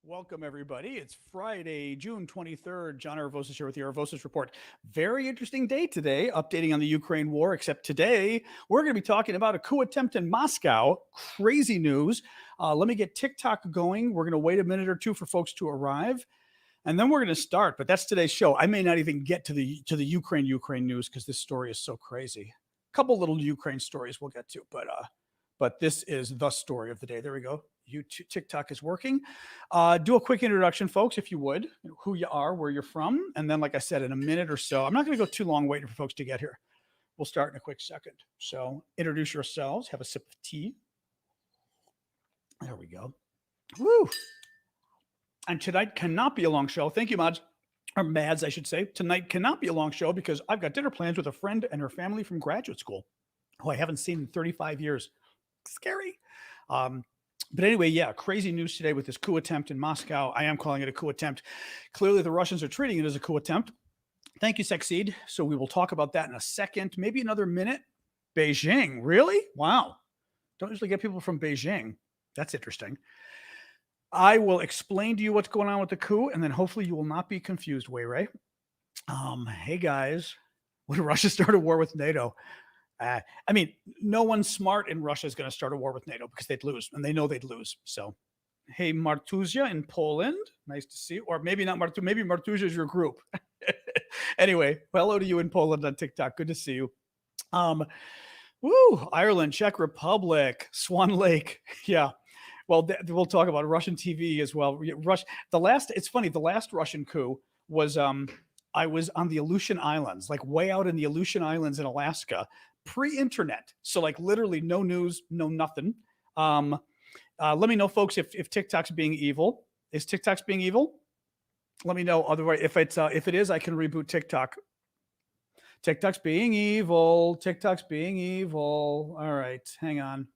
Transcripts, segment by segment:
Welcome, everybody. It's Friday, June 23rd. John Aravosis here with the Aravosis Report. Very interesting day today, updating on the Ukraine war, except today we're going to be talking about a coup attempt in Moscow. Crazy news. Let me get TikTok going. We're going to wait a minute or two for folks to arrive, and then we're going to start. But that's today's show. I may not even get to the Ukraine news because this story is so crazy. A couple little Ukraine stories we'll get to, but this is the story of the day. There we go. TikTok is working. Do a quick introduction, folks, if you would, who you are, where you're from. And then, like I said, in a minute or so, I'm not going to go too long waiting for folks to get here. We'll start in a quick second. So introduce yourselves, have a sip of tea. There we go. Woo. And tonight cannot be a long show. Thank you, Mads. Or Mads, I should say. Tonight cannot be a long show because I've got dinner plans with a friend and her family from graduate school, who I haven't seen in 35 years. Scary. But anyway, yeah, crazy news today with this coup attempt in Moscow. I am calling it a coup attempt. Clearly, the Russians are treating it as a coup attempt. Thank you, Succeed. So we will talk about that in a second, maybe another minute. Beijing, really? Wow. Don't usually get people from Beijing. That's interesting. I will explain to you what's going on with the coup, and then hopefully you will not be confused, Wei Ray. Hey, guys, would Russia start a war with NATO? I mean, no one smart in Russia is going to start a war with NATO because they'd lose, and they know they'd lose. So, hey, Martuzia in Poland, nice to see you. Or maybe not Martuzia, maybe Martuzia is your group. Anyway, hello to you in Poland on TikTok. Good to see you. Ireland, Czech Republic, Swan Lake. Yeah. Well, we'll talk about Russian TV as well. It's funny, the last Russian coup was I was on the Aleutian Islands, like way out in the Aleutian Islands in Alaska, pre-internet. So like literally no news, no nothing. Let me know, folks, if TikTok's being evil. Is TikTok's being evil? Let me know. Otherwise, if it is, I can reboot TikTok. TikTok's being evil. TikTok's being evil. All right, hang on.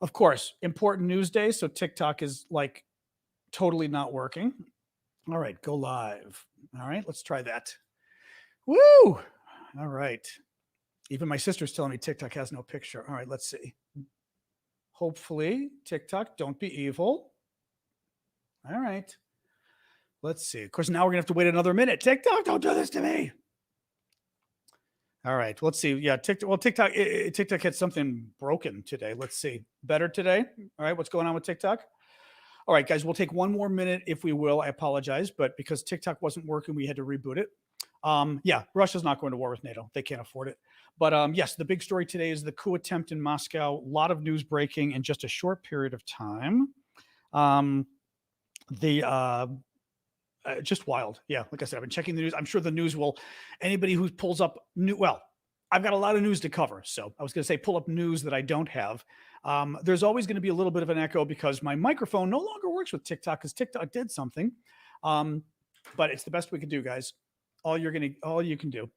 Of course, important news day. So TikTok is like totally not working. All right, go live. All right, let's try that. Woo! All right. Even my sister's telling me TikTok has no picture. All right, let's see. Hopefully, TikTok, don't be evil. All right. Let's see. Of course, now we're going to have to wait another minute. TikTok, don't do this to me. All right, let's see. Yeah, TikTok had something broken today. Let's see. Better today? All right, what's going on with TikTok? All right, guys, we'll take one more minute if we will. I apologize, but because TikTok wasn't working, we had to reboot it. Yeah, Russia's not going to war with NATO. They can't afford it. But yes, the big story today is the coup attempt in Moscow. A lot of news breaking in just a short period of time. Just wild. Yeah, like I said, I've been checking the news. I'm sure the news will, anybody who pulls up I've got a lot of news to cover. So I was going to say pull up news that I don't have. There's always going to be a little bit of an echo because my microphone no longer works with TikTok because TikTok did something. But it's the best we can do, guys. All you can do.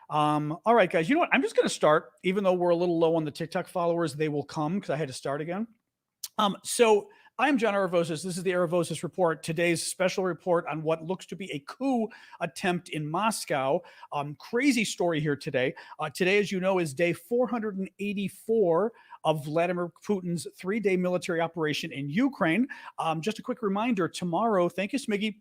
All right, guys, you know what? I'm just going to start, even though we're a little low on the TikTok followers, they will come because I had to start again. So I'm John Aravosis. This is the Aravosis Report, today's special report on what looks to be a coup attempt in Moscow. Crazy story here today. Today, as you know, is day 484 of Vladimir Putin's 3-day military operation in Ukraine. Just a quick reminder, tomorrow, thank you, Smiggy.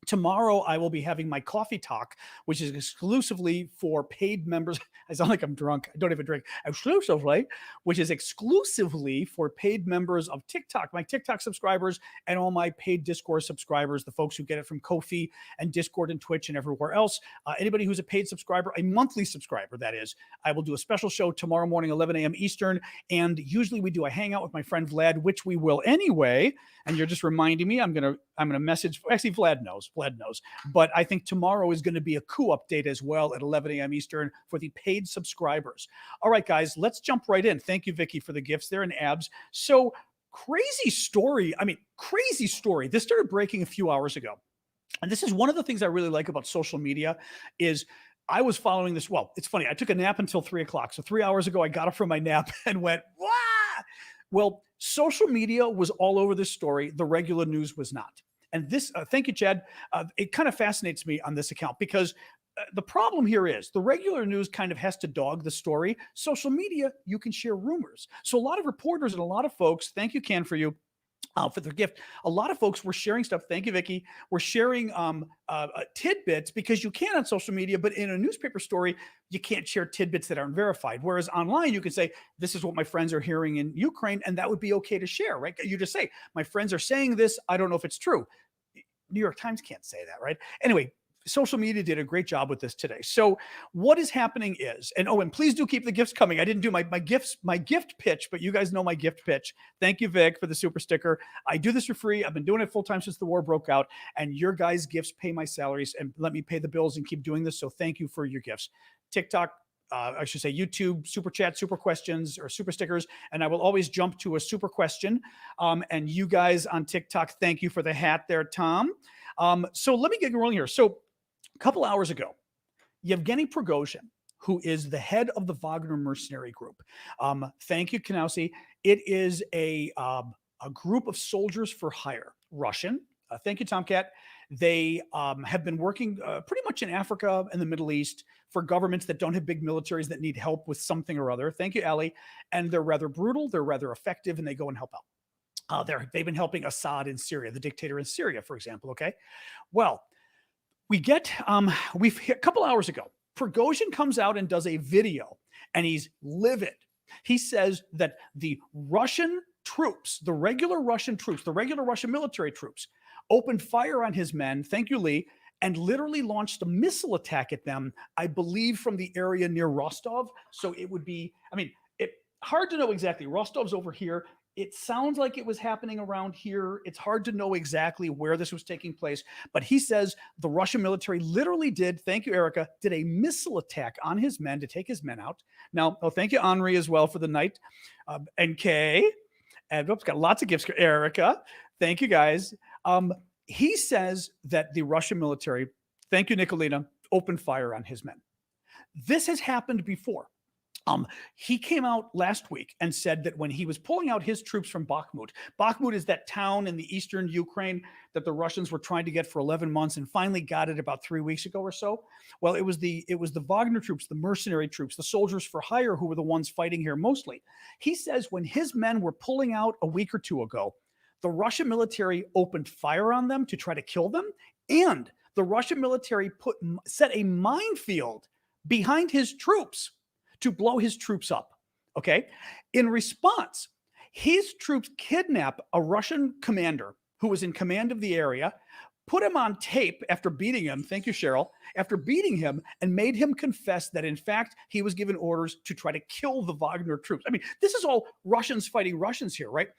Tomorrow, I will be having my coffee talk, which is exclusively for paid members. I sound like I'm drunk. I don't even drink. Exclusively, which is exclusively for paid members of TikTok, my TikTok subscribers, and all my paid Discord subscribers, the folks who get it from Ko-fi and Discord and Twitch and everywhere else. Anybody who's a paid subscriber, a monthly subscriber, that is, I will do a special show tomorrow morning, 11 a.m. Eastern. And usually we do a hangout with my friend Vlad, which we will anyway. And you're just reminding me, I'm gonna message. Actually, Vlad knows, but I think tomorrow is going to be a coup update as well at 11 a.m. Eastern for the paid subscribers. All right, guys, let's jump right in. Thank you, Vicky, for the gifts there and abs. So crazy story. Crazy story. This started breaking a few hours ago. And this is one of the things I really like about social media is I was following this. Well, it's funny. I took a nap until 3 o'clock. So 3 hours ago, I got up from my nap and went, wah! Well, social media was all over this story. The regular news was not. And this, thank you, Chad. It kind of fascinates me on this account because the problem here is the regular news kind of has to dog the story. Social media, you can share rumors. So a lot of reporters and a lot of folks, thank you, Ken, for you, for the gift. A lot of folks were sharing stuff. Thank you, Vicky. We're sharing tidbits because you can on social media, but in a newspaper story, you can't share tidbits that aren't verified. Whereas online, you can say, this is what my friends are hearing in Ukraine, and that would be okay to share, right? You just say, my friends are saying this. I don't know if it's true. New York Times can't say that, right? Anyway, social media did a great job with this today. So what is happening is, and please do keep the gifts coming. I didn't do my gift pitch, but you guys know my gift pitch. Thank you, Vic, for the super sticker. I do this for free. I've been doing it full time since the war broke out, and your guys' gifts pay my salaries and let me pay the bills and keep doing this. So thank you for your gifts. TikTok, I should say YouTube, super chat, super questions, or super stickers. And I will always jump to a super question. And you guys on TikTok, thank you for the hat there, Tom. So let me get rolling here. So a couple hours ago, Yevgeny Prigozhin, who is the head of the Wagner mercenary group. Thank you, Kanausi. It is a group of soldiers for hire, Russian. Thank you, Tomcat. They have been working pretty much in Africa and the Middle East for governments that don't have big militaries that need help with something or other. Thank you, Ali. And they're rather brutal. They're rather effective, and they go and help out. They've been helping Assad in Syria, the dictator in Syria, for example. Okay. Well, we get, a couple hours ago, Prigozhin comes out and does a video, and he's livid. He says that the Russian troops, the regular Russian military troops, opened fire on his men, thank you, Lee, and literally launched a missile attack at them, I believe from the area near Rostov. So it would be, hard to know exactly. Rostov's over here. It sounds like it was happening around here. It's hard to know exactly where this was taking place, but he says the Russian military literally did, thank you, Erica, did a missile attack on his men to take his men out. Now, thank you, Henri, as well for the night. And Kay, and got lots of gifts, Erica. Thank you, guys. He says that the Russian military, thank you, Nicolina, opened fire on his men. This has happened before. He came out last week and said that when he was pulling out his troops from Bakhmut is that town in the eastern Ukraine that the Russians were trying to get for 11 months and finally got it about 3 weeks ago or so. Well, it was the Wagner troops, the mercenary troops, the soldiers for hire who were the ones fighting here mostly. He says when his men were pulling out a week or two ago, the Russian military opened fire on them to try to kill them, and the Russian military set a minefield behind his troops to blow his troops up. Okay. In response, his troops kidnap a Russian commander who was in command of the area, put him on tape after beating him. Thank you, Cheryl. After beating him, and made him confess that, in fact, he was given orders to try to kill the Wagner troops. This is all Russians fighting Russians here, right?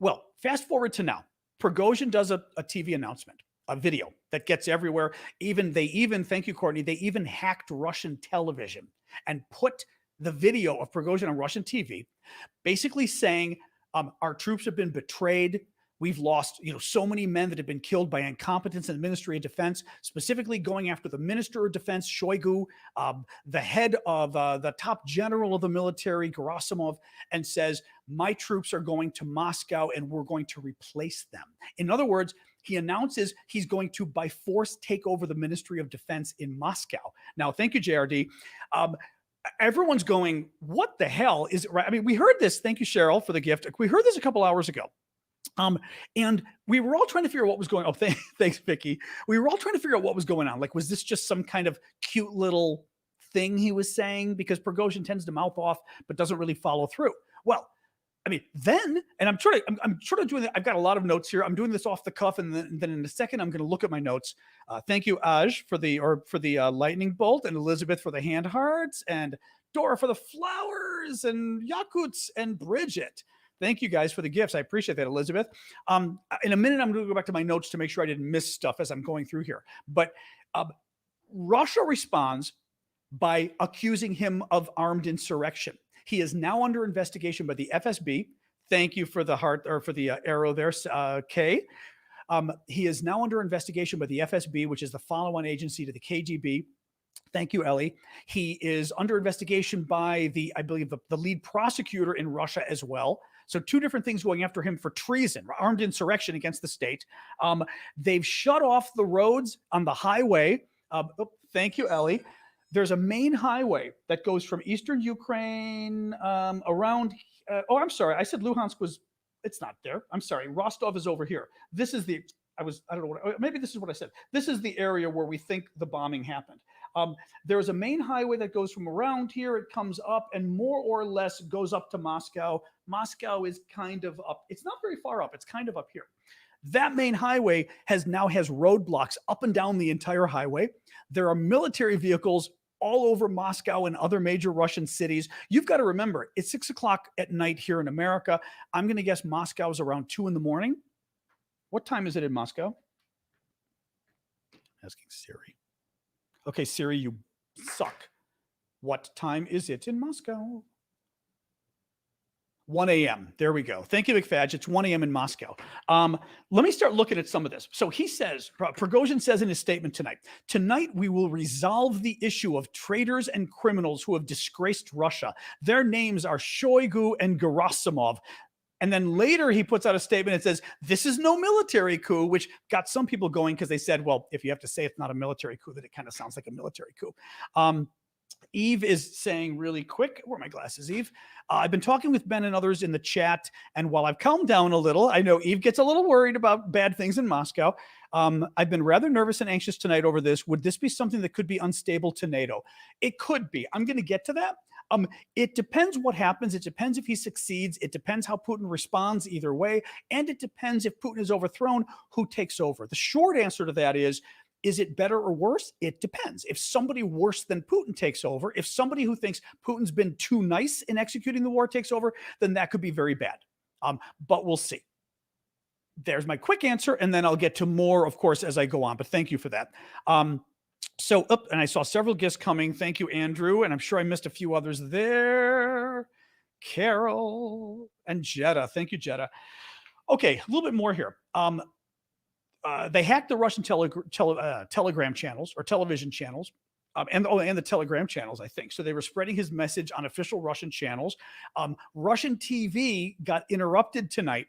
Well, fast forward to now. Prigozhin does a TV announcement, a video that gets everywhere. Thank you, Courtney, they even hacked Russian television and put the video of Prigozhin on Russian TV, basically saying, our troops have been betrayed. We've lost, so many men that have been killed by incompetence in the Ministry of Defense, specifically going after the Minister of Defense, Shoigu, the head of the top general of the military, Gerasimov, and says, my troops are going to Moscow and we're going to replace them. In other words, he announces he's going to, by force, take over the Ministry of Defense in Moscow. Now, thank you, JRD. Everyone's going, what the hell is it? Right? We heard this. Thank you, Cheryl, for the gift. We heard this a couple hours ago. And we were all trying to figure out what was going on. Oh, thanks, Vicky. We were all trying to figure out what was going on. Like, was this just some kind of cute little thing he was saying? Because Prigozhin tends to mouth off, but doesn't really follow through. Well, then, and I'm sort of doing that. I've got a lot of notes here. I'm doing this off the cuff, and then in a second, I'm going to look at my notes. Thank you, Aj, for the lightning bolt, and Elizabeth for the hand hearts, and Dora for the flowers, and Yakuts, and Bridget. Thank you guys for the gifts. I appreciate that, Elizabeth. In a minute, I'm going to go back to my notes to make sure I didn't miss stuff as I'm going through here. But Russia responds by accusing him of armed insurrection. He is now under investigation by the FSB. Thank you for the heart, or for the arrow there, Kay. He is now under investigation by the FSB, which is the follow-on agency to the KGB. Thank you, Ellie. He is under investigation by I believe, the lead prosecutor in Russia as well. So two different things going after him for treason, armed insurrection against the state. They've shut off the roads on the highway. Thank you, Ellie. There's a main highway that goes from eastern Ukraine around. I'm sorry. I said Luhansk was it's not there. I'm sorry. Rostov is over here. This is the, I don't know what, maybe this is what I said. This is the area where we think the bombing happened. There's a main highway that goes from around here. It comes up and more or less goes up to Moscow. Moscow is kind of up. It's not very far up. It's kind of up here. That main highway now has roadblocks up and down the entire highway. There are military vehicles all over Moscow and other major Russian cities. You've got to remember, it's 6 o'clock at night here in America. I'm going to guess Moscow's around 2 in the morning. What time is it in Moscow? Asking Siri. Okay, Siri, you suck. What time is it in Moscow? 1 a.m. There we go. Thank you, McFadge. It's 1 a.m. in Moscow. Let me start looking at some of this. So he says, Prigozhin says in his statement tonight we will resolve the issue of traitors and criminals who have disgraced Russia. Their names are Shoigu and Gerasimov. And then later he puts out a statement that says, this is no military coup, which got some people going because they said, well, if you have to say it's not a military coup, then it kind of sounds like a military coup. Eve is saying really quick, where are my glasses, Eve? I've been talking with Ben and others in the chat, and while I've calmed down a little, I know Eve gets a little worried about bad things in Moscow. I've been rather nervous and anxious tonight over this. Would this be something that could be unstable to NATO? It could be. I'm going to get to that. It depends what happens. It depends if he succeeds. It depends how Putin responds either way. And it depends if Putin is overthrown, who takes over. The short answer to that is it better or worse? It depends. If somebody worse than Putin takes over, if somebody who thinks Putin's been too nice in executing the war takes over, then that could be very bad. But we'll see. There's my quick answer, and then I'll get to more, of course, as I go on. But thank you for that. And I saw several gifts coming. Thank you, Andrew. And I'm sure I missed a few others there. Carol and Jetta. Thank you, Jetta. Okay, a little bit more here. They hacked the Russian telegram channels or television channels. And the Telegram channels, I think. So they were spreading his message on official Russian channels. Russian TV got interrupted tonight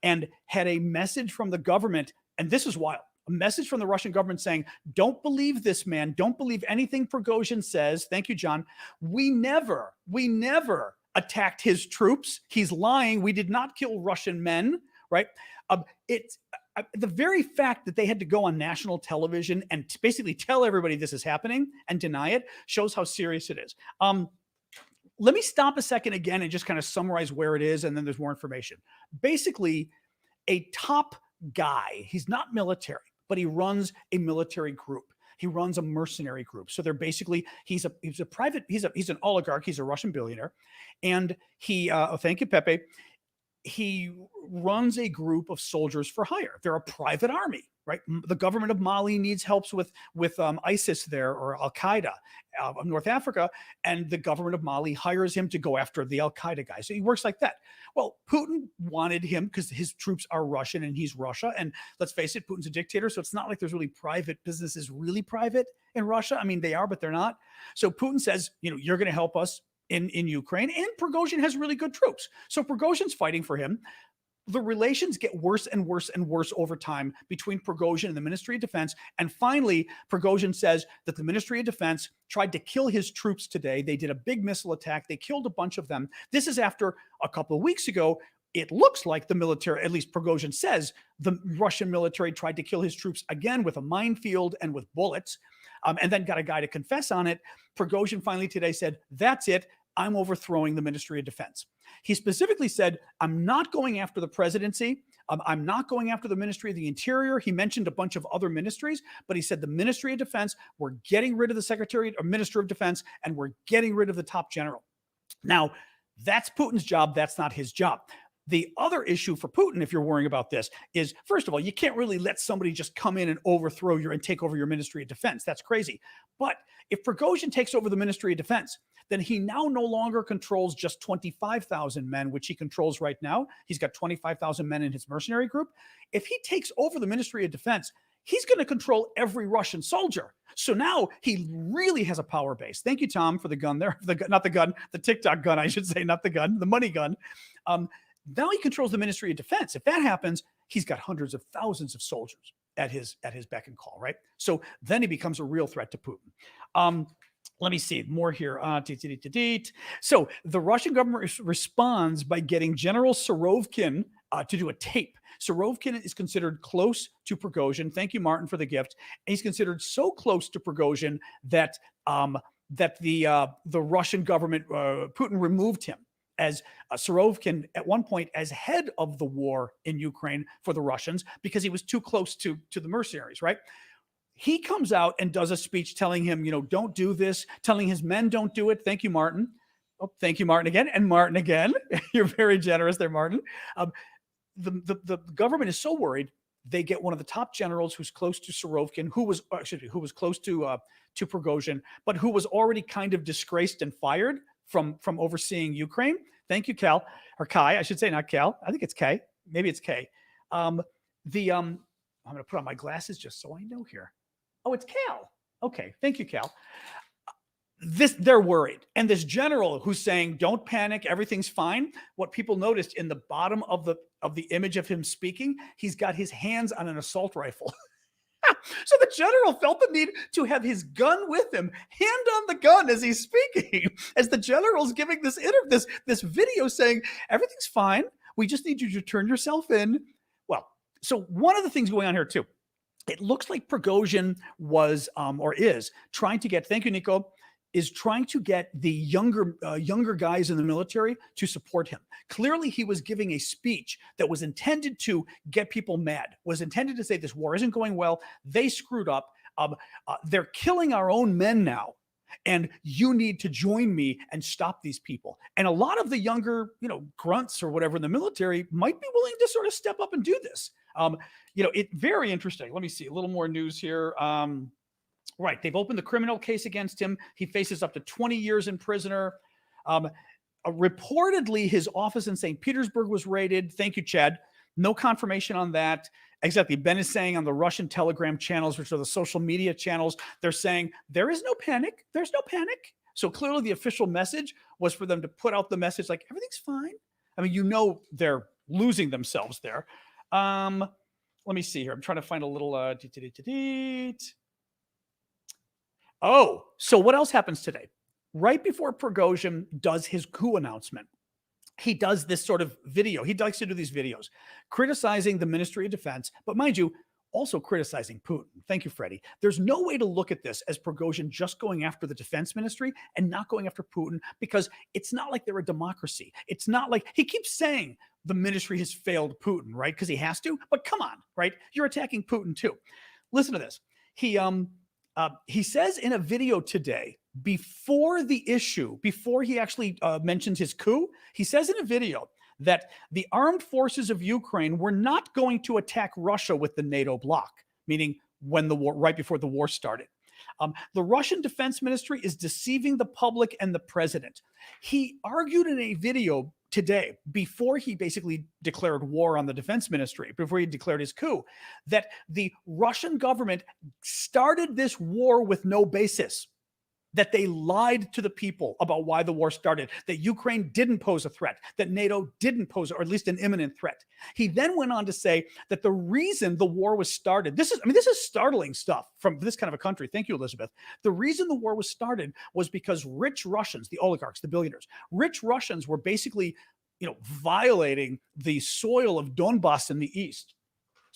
and had a message from the government. And this is wild. A message from the Russian government saying, don't believe this man. Don't believe anything Prigozhin says. Thank you, John. We never attacked his troops. He's lying. We did not kill Russian men, right? It's the very fact that they had to go on national television and basically tell everybody this is happening and deny it shows how serious it is. Let me stop a second again and just kind of summarize where it is, and then there's more information. Basically, a top guy, he's not military, but he runs a military group. He runs a mercenary group. So they're basically, he's an oligarch. He's a Russian billionaire. And he, thank you, Pepe. He runs a group of soldiers for hire. They're a private army, right? The government of Mali needs help with ISIS there, or Al-Qaeda of North Africa, and the government of Mali hires him to go after the Al-Qaeda guys. So he works like that. Well, Putin wanted him because his troops are Russian and he's Russia. And let's face it, Putin's a dictator. So it's not like there's really private businesses really private in Russia. I mean, they are, but they're not. So Putin says, you're going to help us in Ukraine, and Prigozhin has really good troops. So Prigozhin's fighting for him. The relations get worse and worse and worse over time between Prigozhin and the Ministry of Defense. And finally, Prigozhin says that the Ministry of Defense tried to kill his troops today. They did a big missile attack. They killed a bunch of them. This is after a couple of weeks ago, it looks like the military, at least Prigozhin says, the Russian military tried to kill his troops again with a minefield and with bullets, and then got a guy to confess on it. Prigozhin finally today said, that's it. I'm overthrowing the Ministry of Defense. He specifically said, I'm not going after the presidency. I'm not going after the Ministry of the Interior. He mentioned a bunch of other ministries, but he said the Ministry of Defense, we're getting rid of the Secretary or Minister of Defense, and we're getting rid of the top general. Now, that's Putin's job. That's not his job. The other issue for Putin, if you're worrying about this, is, first of all, you can't really let somebody just come in and overthrow and take over your Ministry of Defense. That's crazy. But if Prigozhin takes over the Ministry of Defense, then he now no longer controls just 25,000 men, which he controls right now. He's got 25,000 men in his mercenary group. If he takes over the Ministry of Defense, he's going to control every Russian soldier. So now he really has a power base. Thank you, Tom, for the gun there. Not the gun, the TikTok gun, I should say, not the gun, the money gun. Now he controls the Ministry of Defense. If that happens, he's got hundreds of thousands of soldiers at his beck and call, right? So then he becomes a real threat to Putin. Let me see more here. So the Russian government responds by getting General Surovikin to do a tape. Surovikin is considered close to Prigozhin. Thank you, Martin, for the gift. And he's considered so close to Prigozhin that the Russian government, Putin, removed him as Surovikin at one point as head of the war in Ukraine for the Russians because he was too close to the mercenaries, right? He comes out and does a speech telling him, don't do this, telling his men don't do it. Thank you, Martin. Oh, thank you, Martin, again. And Martin again. You're very generous there, Martin. The government is so worried they get one of the top generals who's close to Surovikin, who was close to Prigozhin, but who was already kind of disgraced and fired from overseeing Ukraine. Thank you, Cal, or Kai. I should say not Cal. I think it's K. Maybe it's K. I'm going to put on my glasses just so I know here. Oh, it's Cal. Okay. Thank you, Cal. They're worried. And this general who's saying, don't panic, everything's fine. What people noticed in the bottom of the image of him speaking, he's got his hands on an assault rifle. So the general felt the need to have his gun with him, hand on the gun as he's speaking, as the general's giving this video saying, everything's fine. We just need you to turn yourself in. Well, so one of the things going on here too, it looks like Prigozhin was, or is trying to get, thank you, Nico, is trying to get the younger guys in the military to support him. Clearly, he was giving a speech that was intended to get people mad, was intended to say this war isn't going well. They screwed up. They're killing our own men now. And you need to join me and stop these people. And a lot of the younger, grunts or whatever in the military might be willing to sort of step up and do this. It's very interesting. Let me see a little more news here. Right. They've opened the criminal case against him. He faces up to 20 years in prison. Reportedly, his office in St. Petersburg was raided. Thank you, Chad. No confirmation on that. Exactly. Ben is saying on the Russian Telegram channels, which are the social media channels, they're saying there is no panic. There's no panic. So clearly the official message was for them to put out the message like everything's fine. I mean, they're losing themselves there. Let me see here. I'm trying to find a little. Oh, so what else happens today? Right before Prigozhin does his coup announcement, he does this sort of video. He likes to do these videos criticizing the Ministry of Defense, but mind you, also criticizing Putin. Thank you, Freddie. There's no way to look at this as Prigozhin just going after the defense ministry and not going after Putin, because it's not like they're a democracy. It's not like he keeps saying the ministry has failed Putin, right? Because he has to, but come on, right? You're attacking Putin too. Listen to this. He says in a video today, before he actually mentions his coup, he says in a video that the armed forces of Ukraine were not going to attack Russia with the NATO bloc, meaning right before the war started. The Russian Defense Ministry is deceiving the public and the president. He argued in a video today, before he basically declared war on the defense ministry, before he declared his coup, that the Russian government started this war with no basis, that they lied to the people about why the war started, that Ukraine didn't pose a threat, that NATO didn't pose, or at least an imminent threat. He then went on to say that the reason the war was started, this is startling stuff from this kind of a country. Thank you, Elizabeth. The reason the war was started was because rich Russians, the oligarchs, the billionaires, rich Russians were basically, violating the soil of Donbass in the east,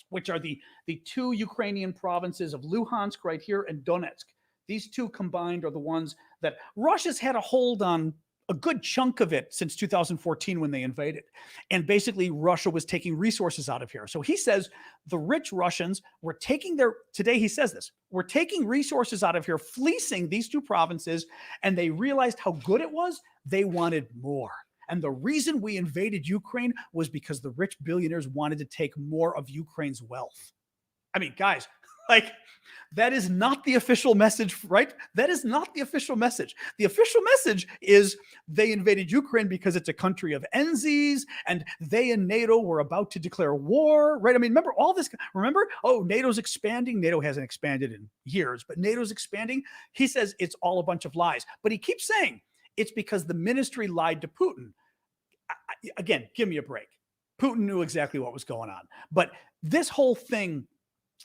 which are the two Ukrainian provinces of Luhansk right here and Donetsk. These two combined are the ones that Russia's had a hold on a good chunk of it since 2014 when they invaded. And basically Russia was taking resources out of here. So he says the rich Russians were today he says this, we're taking resources out of here, fleecing these two provinces, and they realized how good it was. They wanted more. And the reason we invaded Ukraine was because the rich billionaires wanted to take more of Ukraine's wealth. I mean, guys, that is not the official message, right? That is not the official message. The official message is they invaded Ukraine because it's a country of enzies and they and NATO were about to declare war, right? I mean, remember all this? NATO's expanding. NATO hasn't expanded in years, but NATO's expanding. He says it's all a bunch of lies, but he keeps saying it's because the ministry lied to Putin. Again, give me a break. Putin knew exactly what was going on, but this whole thing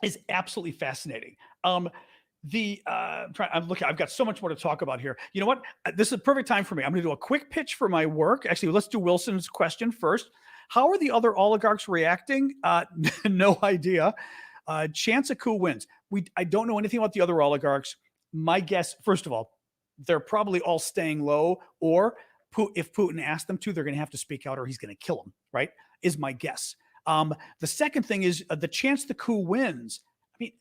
is absolutely fascinating. I'm looking, I've got so much more to talk about here. You know what? This is a perfect time for me. I'm going to do a quick pitch for my work. Actually, let's do Wilson's question first. How are the other oligarchs reacting? No idea. Chance a coup wins. I don't know anything about the other oligarchs. My guess, first of all, they're probably all staying low, or if Putin asks them to, they're going to have to speak out or he's going to kill them, right? Is my guess. The second thing is the chance the coup wins. I mean,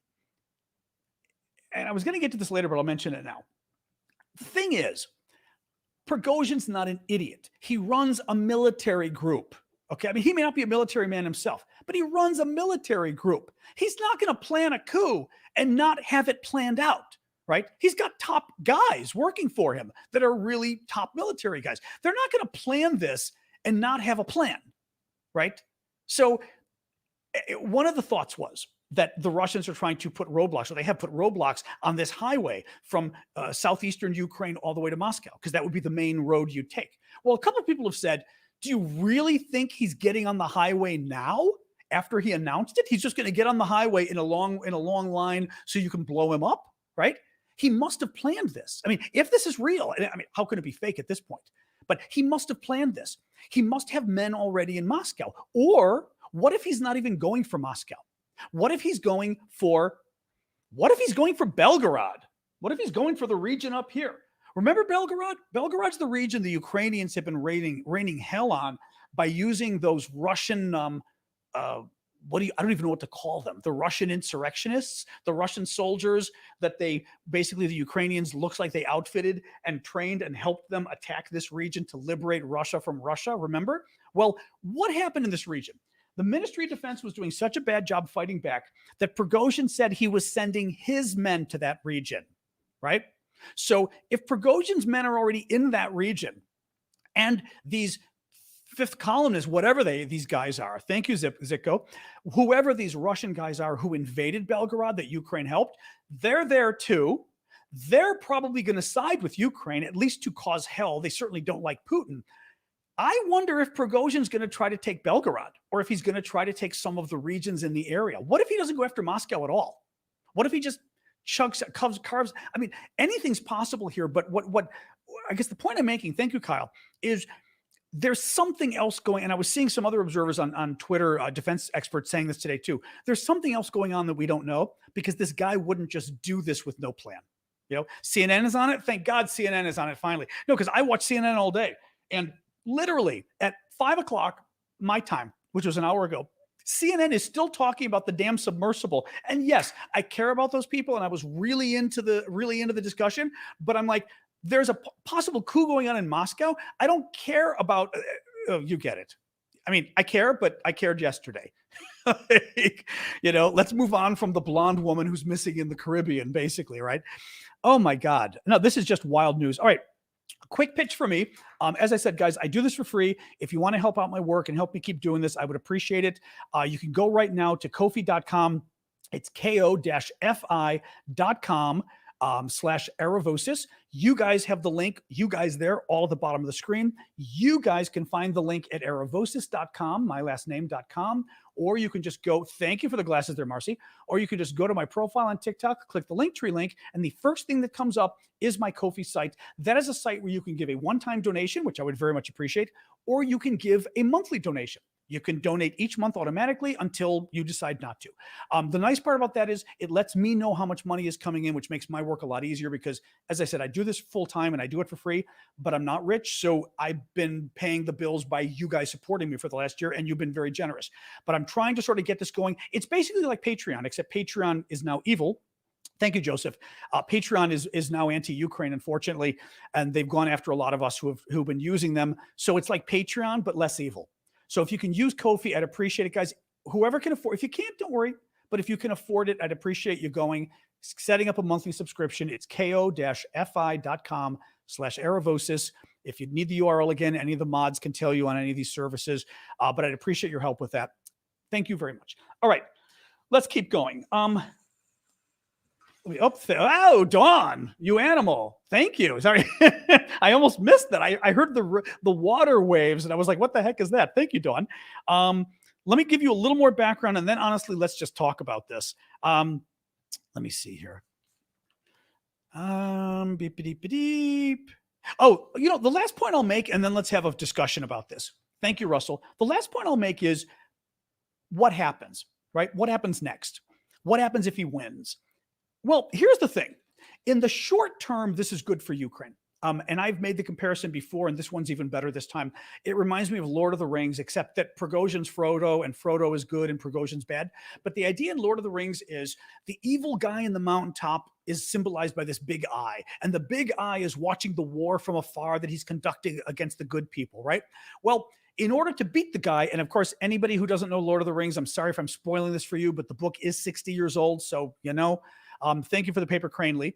and I was going to get to this later, but I'll mention it now. The thing is, Prigozhin's not an idiot. He runs a military group. Okay. I mean, he may not be a military man himself, but he runs a military group. He's not going to plan a coup and not have it planned out, right? He's got top guys working for him that are really top military guys. They're not going to plan this and not have a plan, right? So one of the thoughts was that the Russians are trying to put roadblocks, or they have put roadblocks on this highway from southeastern Ukraine all the way to Moscow, because that would be the main road you take. Well, a couple of people have said, do you really think he's getting on the highway now after he announced it? He's just going to get on the highway in a long line so you can blow him up, right? He must have planned this. I mean, if this is real, I mean, how can it be fake at this point? But he must have planned this. He must have men already in Moscow. Or what if he's not even going for Moscow? What if he's going for Belgorod? What if he's going for the region up here? Remember Belgorod? Belgorod's the region the Ukrainians have been raining hell on by using those Russian, I don't even know what to call them. The Russian insurrectionists, the Russian soldiers that the Ukrainians looks like they outfitted and trained and helped them attack this region to liberate Russia from Russia. Remember? Well, what happened in this region? The Ministry of Defense was doing such a bad job fighting back that Prigozhin said he was sending his men to that region, right? So if Prigozhin's men are already in that region and these fifth columnists, whatever these guys are, thank you, Zitko, whoever these Russian guys are who invaded Belgorod that Ukraine helped, they're there too. They're probably going to side with Ukraine, at least to cause hell. They certainly don't like Putin. I wonder if Prigozhin's going to try to take Belgorod, or if he's going to try to take some of the regions in the area. What if he doesn't go after Moscow at all? What if he just carves? I mean, anything's possible here. But what I guess the point I'm making, thank you, Kyle, is there's something else going. And I was seeing some other observers on Twitter, defense experts saying this today too. There's something else going on that we don't know, because this guy wouldn't just do this with no plan. You know, CNN is on it. Thank God CNN is on it finally. No, because I watch CNN all day, and literally at 5 o'clock my time, which was an hour ago, CNN is still talking about the damn submersible. And yes, I care about those people, and I was really into the discussion, but I'm like, there's a possible coup going on in Moscow. I don't care about, you get it. I mean, I care, but I cared yesterday. Let's move on from the blonde woman who's missing in the Caribbean, basically, right? Oh my God. No, this is just wild news. All right. A quick pitch for me. As I said, guys, I do this for free. If you want to help out my work and help me keep doing this, I would appreciate it. You can go right now to Ko-fi.com. It's ko-fi.com /Aravosis. You guys have the link. You guys there, all at the bottom of the screen. You guys can find the link at aravosis.com, my last name.com, or you can just go, thank you for the glasses there, Marcy, or you can just go to my profile on TikTok, click the Linktree link, and the first thing that comes up is my Ko-fi site. That is a site where you can give a one-time donation, which I would very much appreciate, or you can give a monthly donation. You can donate each month automatically until you decide not to. The nice part about that is it lets me know how much money is coming in, which makes my work a lot easier, because, as I said, I do this full time and I do it for free, but I'm not rich. So I've been paying the bills by you guys supporting me for the last year, and you've been very generous. But I'm trying to sort of get this going. It's basically like Patreon, except Patreon is now evil. Thank you, Joseph. Patreon is now anti-Ukraine, unfortunately, and they've gone after a lot of us who've been using them. So it's like Patreon, but less evil. So if you can use Ko-fi, I'd appreciate it, guys. Whoever can afford, if you can't, don't worry. But if you can afford it, I'd appreciate you setting up a monthly subscription. It's ko-fi.com /Aravosis. If you need the URL again, any of the mods can tell you on any of these services. But I'd appreciate your help with that. Thank you very much. All right, let's keep going. Oh, Dawn, you animal. Thank you. Sorry. I almost missed that. I heard the water waves and I was like, what the heck is that? Thank you, Dawn. Let me give you a little more background, and then honestly, let's just talk about this. Let me see here. Beep, beep, beep, beep. Oh, the last point I'll make, and then let's have a discussion about this. Thank you, Russell. The last point I'll make is what happens, right? What happens next? What happens if he wins? Well, here's the thing. In the short term, this is good for Ukraine. And I've made the comparison before, and this one's even better this time. It reminds me of Lord of the Rings, except that Prigozhin's Frodo, and Frodo is good and Prigozhin's bad. But the idea in Lord of the Rings is the evil guy in the mountaintop is symbolized by this big eye. And the big eye is watching the war from afar that he's conducting against the good people, right? Well, in order to beat the guy, and of course, anybody who doesn't know Lord of the Rings, I'm sorry if I'm spoiling this for you, but the book is 60 years old. So, thank you for the paper, Cranley.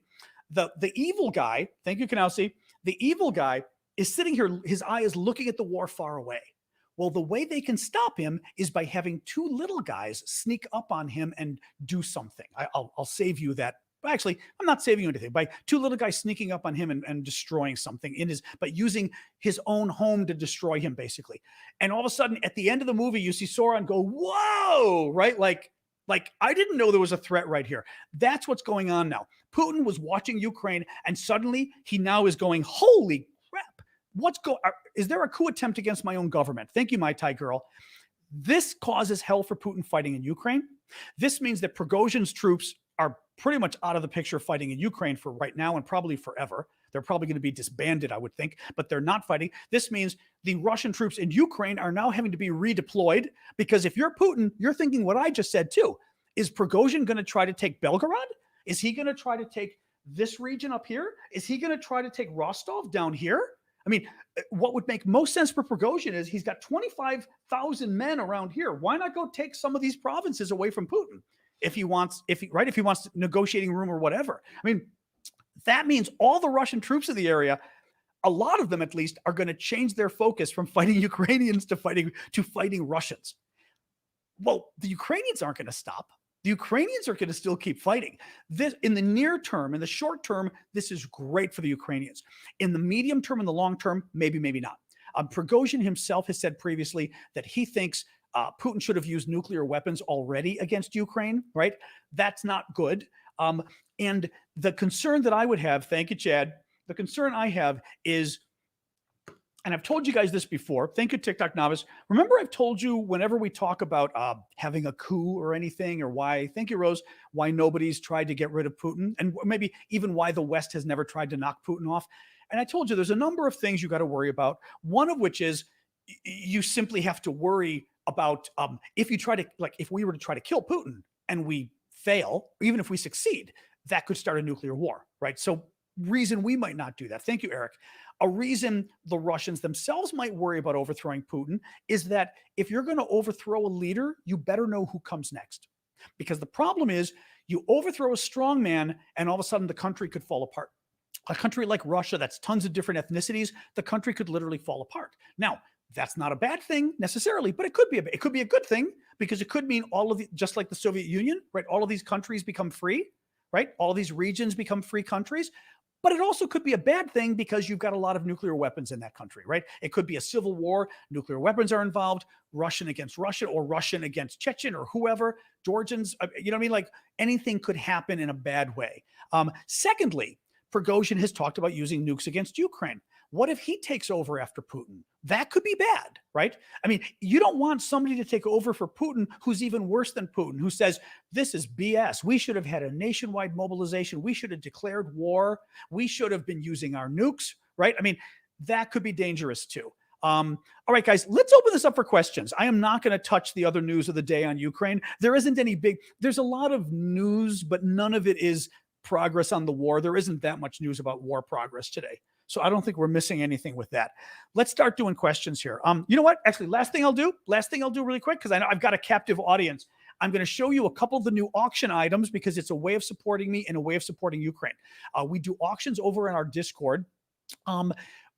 The evil guy, thank you, Kanowski. The evil guy is sitting here. His eye is looking at the war far away. Well, the way they can stop him is by having two little guys sneak up on him and do something. I'll save you that. Actually, I'm not saving you anything. By two little guys sneaking up on him and destroying something but using his own home to destroy him, basically. And all of a sudden, at the end of the movie, you see Sauron go, "Whoa!" Right? Like I didn't know there was a threat right here. That's what's going on now. Putin was watching Ukraine, and suddenly he now is going, "Holy crap! Is there a coup attempt against my own government?" Thank you, my Thai girl. This causes hell for Putin fighting in Ukraine. This means that Prigozhin's troops are pretty much out of the picture fighting in Ukraine for right now and probably forever. They're probably going to be disbanded, I would think, but they're not fighting. This means the Russian troops in Ukraine are now having to be redeployed, because if you're Putin, you're thinking what I just said too. Is Prigozhin going to try to take Belgorod? Is he going to try to take this region up here? Is he going to try to take Rostov down here? I mean, what would make most sense for Prigozhin is he's got 25,000 men around here. Why not go take some of these provinces away from Putin? If he wants negotiating room or whatever. I mean, that means all the Russian troops in the area, a lot of them at least, are going to change their focus from fighting Ukrainians to fighting Russians. Well, the Ukrainians aren't going to stop. The Ukrainians are going to still keep fighting. This, in the near term, in the short term, this is great for the Ukrainians. In the medium term and the long term, maybe not. Prigozhin himself has said previously that he thinks Putin should have used nuclear weapons already against Ukraine, right? That's not good. And the concern that I would have, thank you, Chad, the concern I have is, and I've told you guys this before, thank you, TikTok novice. Remember I've told you whenever we talk about having a coup or anything, or why, thank you, Rose, why nobody's tried to get rid of Putin, and maybe even why the West has never tried to knock Putin off. And I told you there's a number of things you got to worry about, one of which is you simply have to worry about if we were to try to kill Putin and we fail, or even if we succeed, that could start a nuclear war, right? So reason we might not do that. Thank you, Eric. A reason the Russians themselves might worry about overthrowing Putin is that if you're going to overthrow a leader, you better know who comes next. Because the problem is you overthrow a strong man and all of a sudden the country could fall apart. A country like Russia, that's tons of different ethnicities, the country could literally fall apart. Now, that's not a bad thing necessarily, but it could be a good thing, because it could mean just like the Soviet Union, right? All of these countries become free, right? All of these regions become free countries. But it also could be a bad thing because you've got a lot of nuclear weapons in that country, right? It could be a civil war. Nuclear weapons are involved, Russian against Russian, or Russian against Chechen, or whoever, Georgians, you know what I mean? Like anything could happen in a bad way. Secondly, Prigozhin has talked about using nukes against Ukraine. What if he takes over after Putin? That could be bad, right? I mean, you don't want somebody to take over for Putin who's even worse than Putin, who says, this is BS. We should have had a nationwide mobilization. We should have declared war. We should have been using our nukes, right? I mean, that could be dangerous too. All right, guys, let's open this up for questions. I am not going to touch the other news of the day on Ukraine. There's a lot of news, but none of it is progress on the war. There isn't that much news about war progress today. So I don't think we're missing anything with that. Let's start doing questions here. You know what? Actually, last thing I'll do really quick, because I know I've got a captive audience. I'm going to show you a couple of the new auction items, because it's a way of supporting me and a way of supporting Ukraine. We do auctions over in our Discord.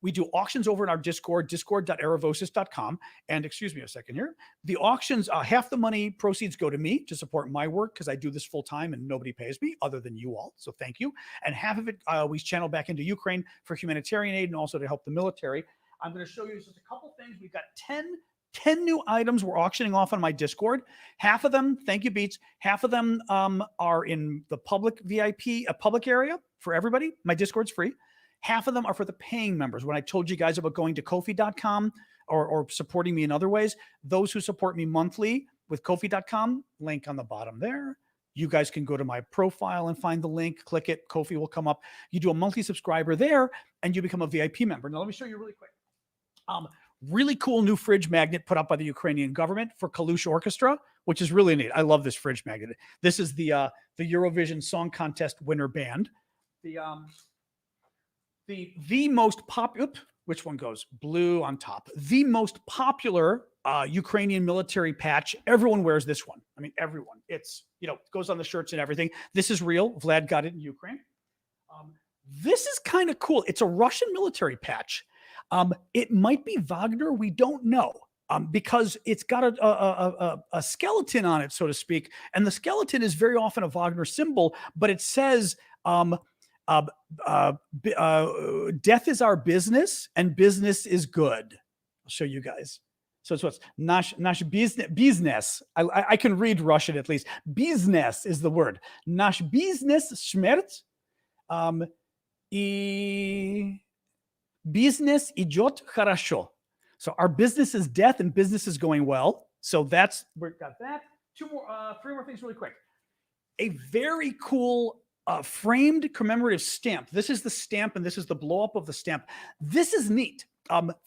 discord.aravosis.com. And excuse me a second here. The auctions, half the money proceeds go to me to support my work, because I do this full time and nobody pays me other than you all. So thank you. And half of it we channel back into Ukraine for humanitarian aid and also to help the military. I'm going to show you just a couple things. We've got 10 new items we're auctioning off on my Discord. Half of them, thank you, Beats. Half of them are in the public VIP, a public area for everybody. My Discord's free. Half of them are for the paying members. When I told you guys about going to Ko-fi.com or supporting me in other ways. Those who support me monthly with Ko-fi.com, link on the bottom there. You guys can go to my profile and find the link, click it, Ko-fi will come up. You do a monthly subscriber there and you become a VIP member. Now, let me show you really quick. Really cool new fridge magnet put up by the Ukrainian government for Kalush Orchestra, which is really neat. I love this fridge magnet. This is the Eurovision Song Contest winner band. The most popular, which one goes? Blue on top. The most popular Ukrainian military patch. Everyone wears this one. I mean, everyone. It's, it goes on the shirts and everything. This is real. Vlad got it in Ukraine. This is kind of cool. It's a Russian military patch. It might be Wagner. We don't know. Because it's got a skeleton on it, so to speak. And the skeleton is very often a Wagner symbol, but it says, death is our business and business is good. I'll show you guys. So it's what's nash business. I can read Russian at least. Business is the word. Nash business smert. Business идет хорошо. So our business is death and business is going well. So we've got that. Three more things really quick. A very cool framed commemorative stamp. This is the stamp and this is the blow up of the stamp. This is neat.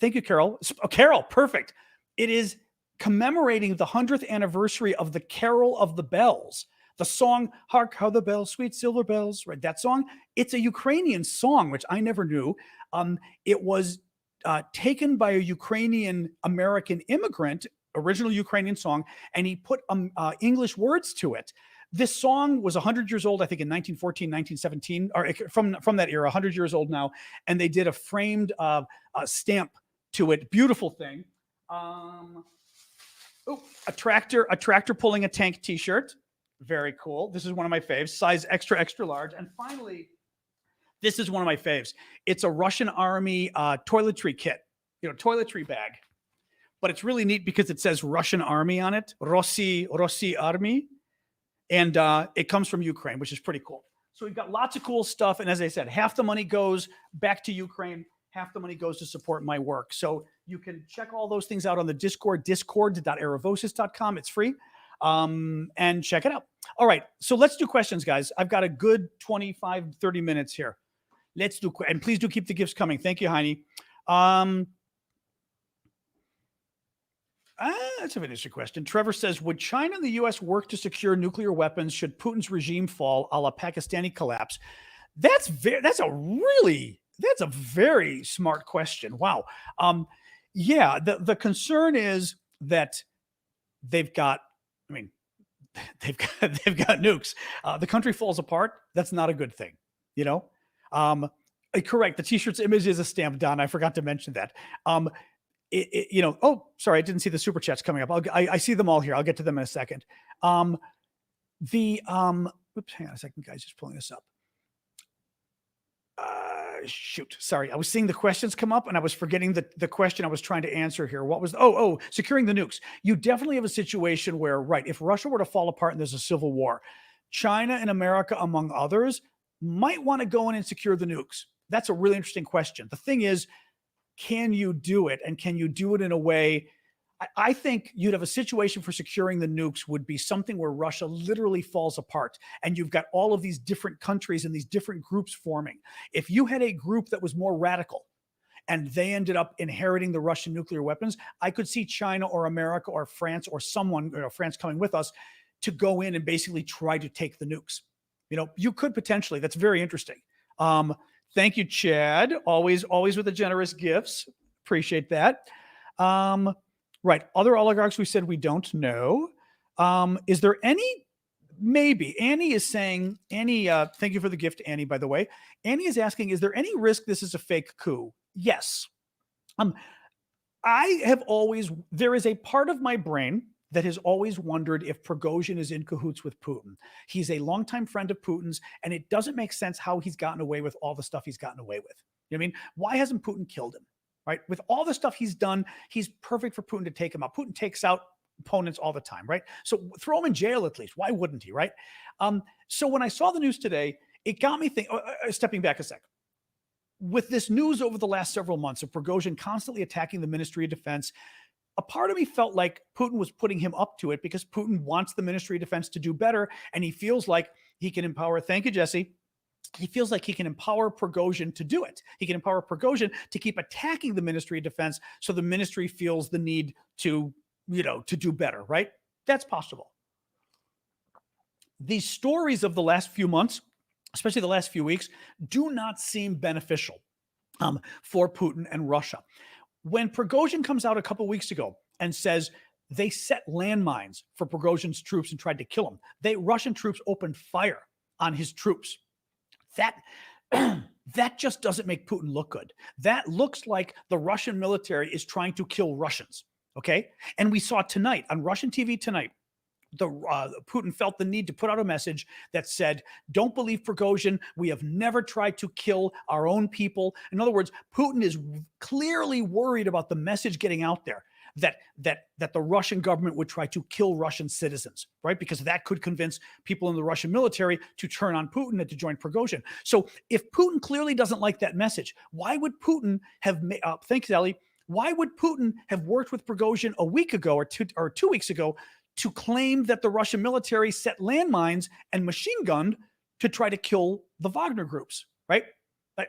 Thank you, Carol. Carol, perfect. It is commemorating the 100th anniversary of the Carol of the Bells. The song, Hark How the Bells, Sweet Silver Bells, right? That song. It's a Ukrainian song, which I never knew. It was taken by a Ukrainian American immigrant, original Ukrainian song, and he put English words to it. This song was 100 years old, I think in 1914, 1917, or from that era, 100 years old now, and they did a framed stamp to it. Beautiful thing. A tractor pulling a tank t-shirt. Very cool. This is one of my faves, size extra, extra large. And finally, this is one of my faves. It's a Russian army toiletry kit, toiletry bag. But it's really neat because it says Russian army on it, Rossi Army. And it comes from Ukraine, which is pretty cool. So we've got lots of cool stuff. And as I said, half the money goes back to Ukraine. Half the money goes to support my work. So you can check all those things out on the Discord, discord.aravosis.com. It's free. And check it out. All right. So let's do questions, guys. I've got a good 25, 30 minutes here. Let's do, and please do keep the gifts coming. Thank you, Heini. That's an interesting question. Trevor says, would China and the U.S. work to secure nuclear weapons should Putin's regime fall, a la Pakistani collapse? That's a very smart question. Wow. Yeah, the concern is that they've got nukes. The country falls apart. That's not a good thing, correct. The t-shirt's image is a stamp, Don. I forgot to mention that. Oh, sorry. I didn't see the super chats coming up. I see them all here. I'll get to them in a second. Oops, hang on a second, guys. Just pulling this up. Shoot. Sorry. I was seeing the questions come up and I was forgetting the question I was trying to answer here. What was, securing the nukes. You definitely have a situation where, right, if Russia were to fall apart and there's a civil war, China and America, among others, might want to go in and secure the nukes. That's a really interesting question. The thing is, can you do it? And can you do it in a way? I think you'd have a situation for securing the nukes would be something where Russia literally falls apart and you've got all of these different countries and these different groups forming. If you had a group that was more radical and they ended up inheriting the Russian nuclear weapons, I could see China or America or France or someone, France coming with us to go in and basically try to take the nukes. You could potentially. That's very interesting. Thank you, Chad. Always with the generous gifts. Appreciate that. Right. Other oligarchs, we said we don't know. Is there any? Maybe. Annie is saying, thank you for the gift, Annie, by the way. Annie is asking, is there any risk this is a fake coup? Yes. There is a part of my brain that has always wondered if Prigozhin is in cahoots with Putin. He's a longtime friend of Putin's, and it doesn't make sense how he's gotten away with all the stuff he's gotten away with. You know what I mean? Why hasn't Putin killed him? Right? With all the stuff he's done, he's perfect for Putin to take him out. Putin takes out opponents all the time, right? So throw him in jail at least. Why wouldn't he, right? So when I saw the news today, it got me thinking, stepping back a sec. with this news over the last several months of Prigozhin constantly attacking the Ministry of Defense, a part of me felt like Putin was putting him up to it because Putin wants the Ministry of Defense to do better, and he feels like he can empower. Thank you, Jesse. He feels like he can empower Prigozhin to do it. He can empower Prigozhin to keep attacking the Ministry of Defense, so the ministry feels the need to, to do better, right? That's possible. These stories of the last few months, especially the last few weeks, do not seem beneficial for Putin and Russia. When Prigozhin comes out a couple weeks ago and says they set landmines for Prigozhin's troops and tried to kill him, Russian troops opened fire on his troops. That just doesn't make Putin look good. That looks like the Russian military is trying to kill Russians, okay? And we saw tonight, on Russian TV tonight, Putin felt the need to put out a message that said, don't believe Prigozhin. We have never tried to kill our own people. In other words, Putin is clearly worried about the message getting out there that the Russian government would try to kill Russian citizens, right? Because that could convince people in the Russian military to turn on Putin and to join Prigozhin. So if Putin clearly doesn't like that message, why would Putin have, thanks, Ellie, why would Putin have worked with Prigozhin a week ago or 2 weeks ago to claim that the Russian military set landmines and machine gunned to try to kill the Wagner groups, right?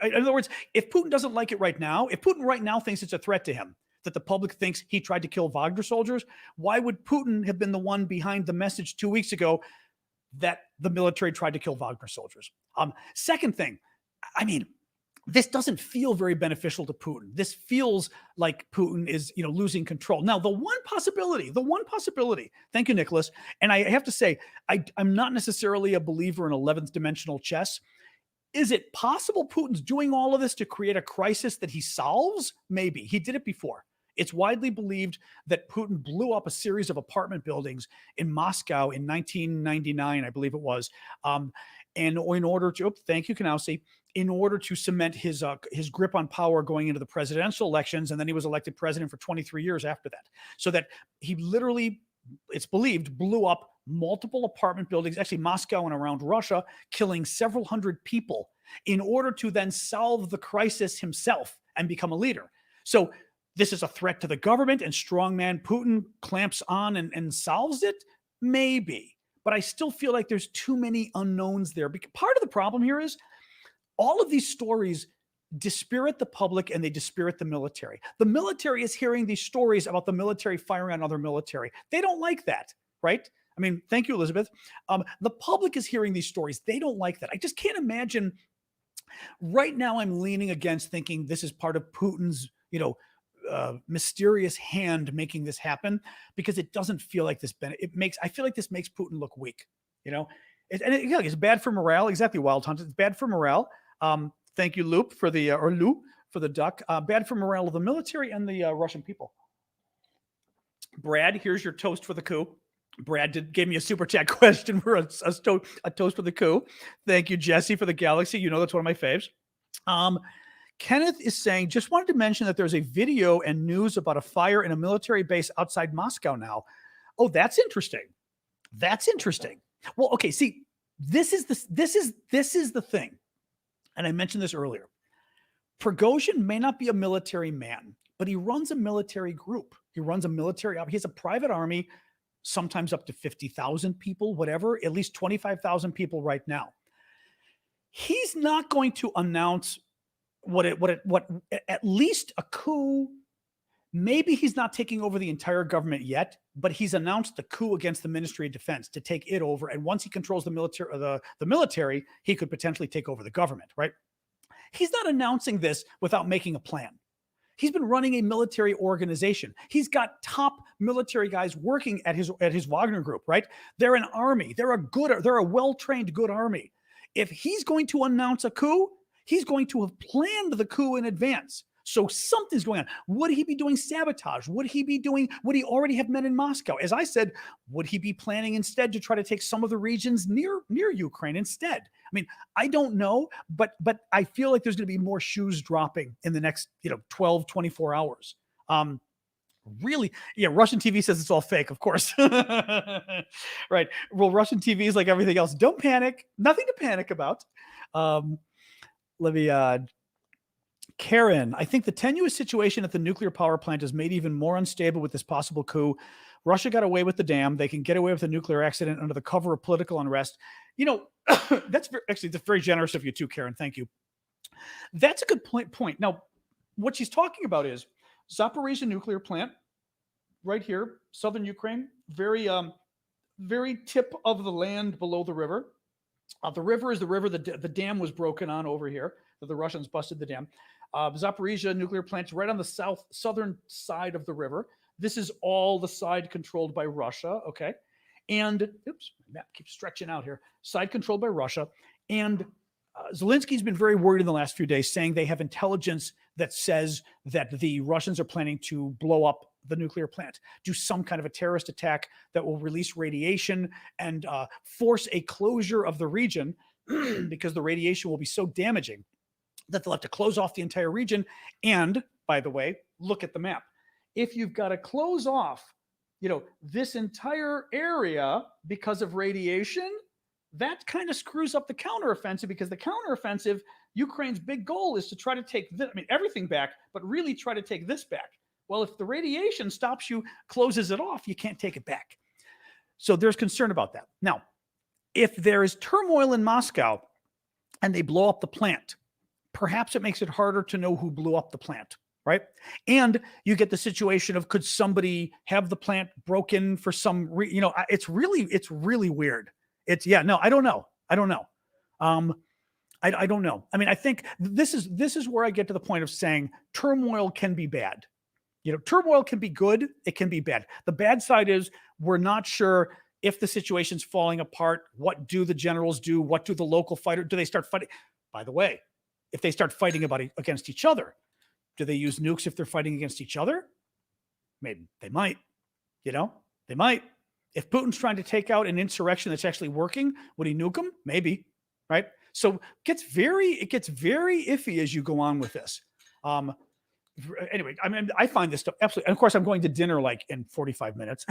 In other words, if Putin doesn't like it right now, if Putin right now thinks it's a threat to him, that the public thinks he tried to kill Wagner soldiers, why would Putin have been the one behind the message 2 weeks ago that the military tried to kill Wagner soldiers? Second thing, I mean, this doesn't feel very beneficial to Putin. This feels like Putin is, losing control. Now, the one possibility, thank you, Nicholas. And I have to say, I'm not necessarily a believer in 11th dimensional chess. Is it possible Putin's doing all of this to create a crisis that he solves? Maybe. He did it before. It's widely believed that Putin blew up a series of apartment buildings in Moscow in 1999, I believe it was. And in order to, thank you, Kanausi, in order to cement his grip on power going into the presidential elections. And then he was elected president for 23 years after that. So that he literally, it's believed, blew up multiple apartment buildings, actually Moscow and around Russia, killing several hundred people in order to then solve the crisis himself and become a leader. So this is a threat to the government, and strongman Putin clamps on and solves it? Maybe. But I still feel like there's too many unknowns there. Because part of the problem here is all of these stories dispirit the public and they dispirit the military. The military is hearing these stories about the military firing on other military. They don't like that, right? I mean, thank you, Elizabeth. The public is hearing these stories. They don't like that. I just can't imagine. Right now, I'm leaning against thinking this is part of Putin's, mysterious hand making this happen, because it doesn't feel like this. I feel like this makes Putin look weak. It's bad for morale. Exactly, Wild Hunt. It's bad for morale. Thank you, Loop, for the Lou for the duck. Bad for morale of the military and the Russian people. Brad, here's your toast for the coup. Brad gave me a super chat question for a toast for the coup. Thank you, Jesse, for the galaxy. That's one of my faves. Kenneth is saying, just wanted to mention that there's a video and news about a fire in a military base outside Moscow now. Oh, that's interesting. That's interesting. Well, okay, see, this is the thing. And I mentioned this earlier. Prigozhin may not be a military man, but he runs a military group. He runs a military, he has a private army, sometimes up to 50,000 people, whatever, at least 25,000 people right now. He's not going to announce what at least a coup. Maybe he's not taking over the entire government yet, but he's announced the coup against the Ministry of Defense to take it over. And once he controls the military, he could potentially take over the government, right? He's not announcing this without making a plan. He's been running a military organization. He's got top military guys working at his Wagner Group, right? They're an army. They're a well-trained, good army. If he's going to announce a coup, he's going to have planned the coup in advance. So something's going on. Would he be doing sabotage? Would he already have men in Moscow? As I said, would he be planning instead to try to take some of the regions near Ukraine instead? I mean, I don't know, but I feel like there's going to be more shoes dropping in the next 12, 24 hours. Really? Yeah, Russian TV says it's all fake, of course. Right. Well, Russian TV is like everything else. Don't panic. Nothing to panic about. Let me Karen, I think the tenuous situation at the nuclear power plant is made even more unstable with this possible coup. Russia got away with the dam. They can get away with a nuclear accident under the cover of political unrest. You know, actually, that's very generous of you too, Karen. Thank you. That's a good point. Now, what she's talking about is Zaporizhia nuclear plant right here, southern Ukraine, very tip of the land below the river. The river is the river the dam was broken on over here. The Russians busted the dam. Zaporizhia nuclear plant's right on the southern side of the river. This is all the side controlled by Russia, okay? And, oops, my map keeps stretching out here. Side controlled by Russia. And Zelensky's been very worried in the last few days, saying they have intelligence that says that the Russians are planning to blow up the nuclear plant, do some kind of a terrorist attack that will release radiation and force a closure of the region because the radiation will be so damaging that they'll have to close off the entire region. And, by the way, look at the map. If you've got to close off, this entire area because of radiation, that kind of screws up the counteroffensive, because the counteroffensive, Ukraine's big goal is to try to take everything back, but really try to take this back. Well, if the radiation stops you, closes it off, you can't take it back. So there's concern about that. Now, if there is turmoil in Moscow and they blow up the plant, perhaps it makes it harder to know who blew up the plant, right? And you get the situation of, could somebody have the plant broken for some it's really weird. I don't know. I don't know. I don't know. I mean, I think this is where I get to the point of saying turmoil can be bad. Turmoil can be good. It can be bad. The bad side is we're not sure if the situation's falling apart. What do the generals do? What do the local fighters do? They start fighting? By the way, if they start fighting against each other, do they use nukes if they're fighting against each other? Maybe they might. They might. If Putin's trying to take out an insurrection that's actually working, would he nuke them? Maybe, right? So it gets very iffy as you go on with this. Anyway, I mean, I find this stuff absolutely. And of course, I'm going to dinner like in 45 minutes.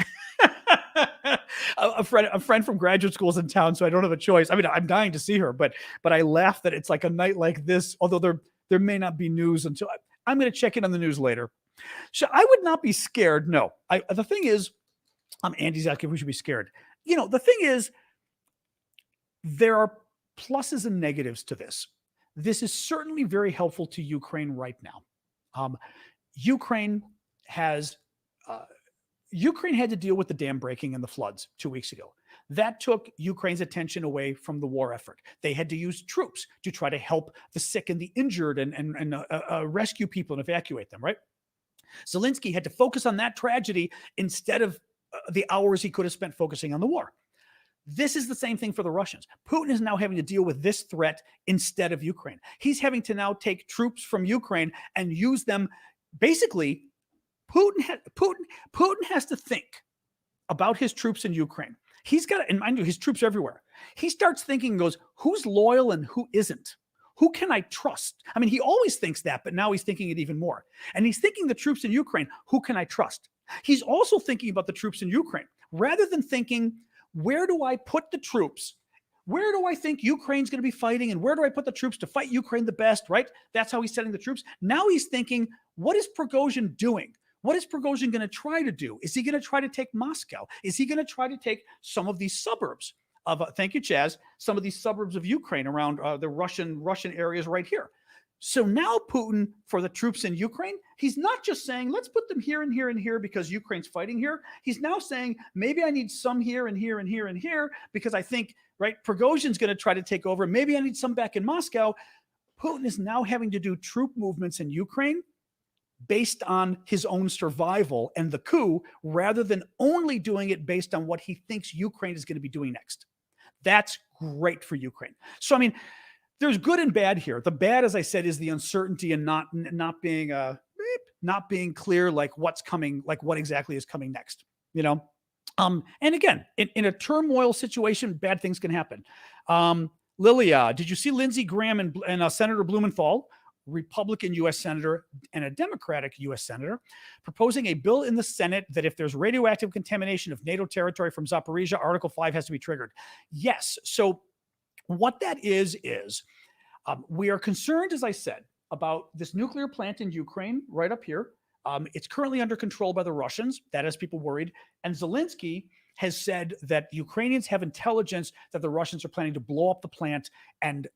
a friend from graduate school is in town, so I don't have a choice. I mean, I'm dying to see her, but I laugh that it's like a night like this. Although there may not be news until I'm going to check in on the news later. So I would not be scared. No, the thing is, Andy's asking if we should be scared. The thing is, there are pluses and negatives to this. This is certainly very helpful to Ukraine right now. Ukraine had to deal with the dam breaking and the floods 2 weeks ago. That took Ukraine's attention away from the war effort. They had to use troops to try to help the sick and the injured and rescue people and evacuate them, right? Zelensky had to focus on that tragedy instead of the hours he could have spent focusing on the war. This is the same thing for the Russians. Putin is now having to deal with this threat instead of Ukraine. He's having to now take troops from Ukraine and use them. Basically, Putin has to think about his troops in Ukraine. He's got, and mind you, his troops are everywhere. He starts thinking and goes, who's loyal and who isn't? Who can I trust? I mean, he always thinks that, but now he's thinking it even more. And he's thinking the troops in Ukraine, who can I trust? He's also thinking about the troops in Ukraine, rather than thinking, where do I put the troops? Where do I think Ukraine's going to be fighting? And where do I put the troops to fight Ukraine the best, right? That's how he's setting the troops. Now he's thinking, what is Prigozhin doing? What is Prigozhin going to try to do? Is he going to try to take Moscow? Is he going to try to take some of these suburbs of, thank you, Chaz, some of these suburbs of Ukraine around the Russian areas right here? So now Putin, for the troops in Ukraine, he's not just saying, let's put them here and here and here because Ukraine's fighting here. He's now saying, maybe I need some here and here and here and here because I think, right, Prigozhin's going to try to take over. Maybe I need some back in Moscow. Putin is now having to do troop movements in Ukraine based on his own survival and the coup, rather than only doing it based on what he thinks Ukraine is going to be doing next. That's great for Ukraine. So, I mean, there's good and bad here. The bad, as I said, is the uncertainty and not being clear, like what's coming, like what exactly is coming next, And again, in a turmoil situation, bad things can happen. Lilia, did you see Lindsey Graham and Senator Blumenthal, Republican U.S. Senator and a Democratic U.S. Senator, proposing a bill in the Senate that if there's radioactive contamination of NATO territory from Zaporizhia, Article 5 has to be triggered? Yes. So what that is we are concerned, as I said, about this nuclear plant in Ukraine, right up here. It's currently under control by the Russians. That has people worried. And Zelensky has said that Ukrainians have intelligence that the Russians are planning to blow up the plant and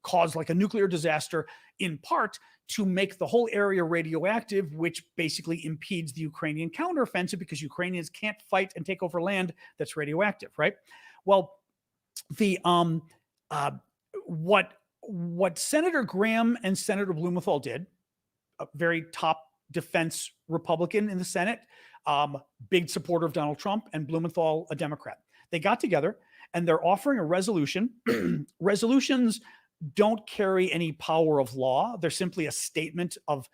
cause like a nuclear disaster, in part to make the whole area radioactive, which basically impedes the Ukrainian counteroffensive because Ukrainians can't fight and take over land that's radioactive, right? Well, the what Senator Graham and Senator Blumenthal did, a very top defense Republican in the Senate, big supporter of Donald Trump, and Blumenthal, a Democrat. They got together and they're offering a resolution. Resolutions don't carry any power of law. They're simply a statement of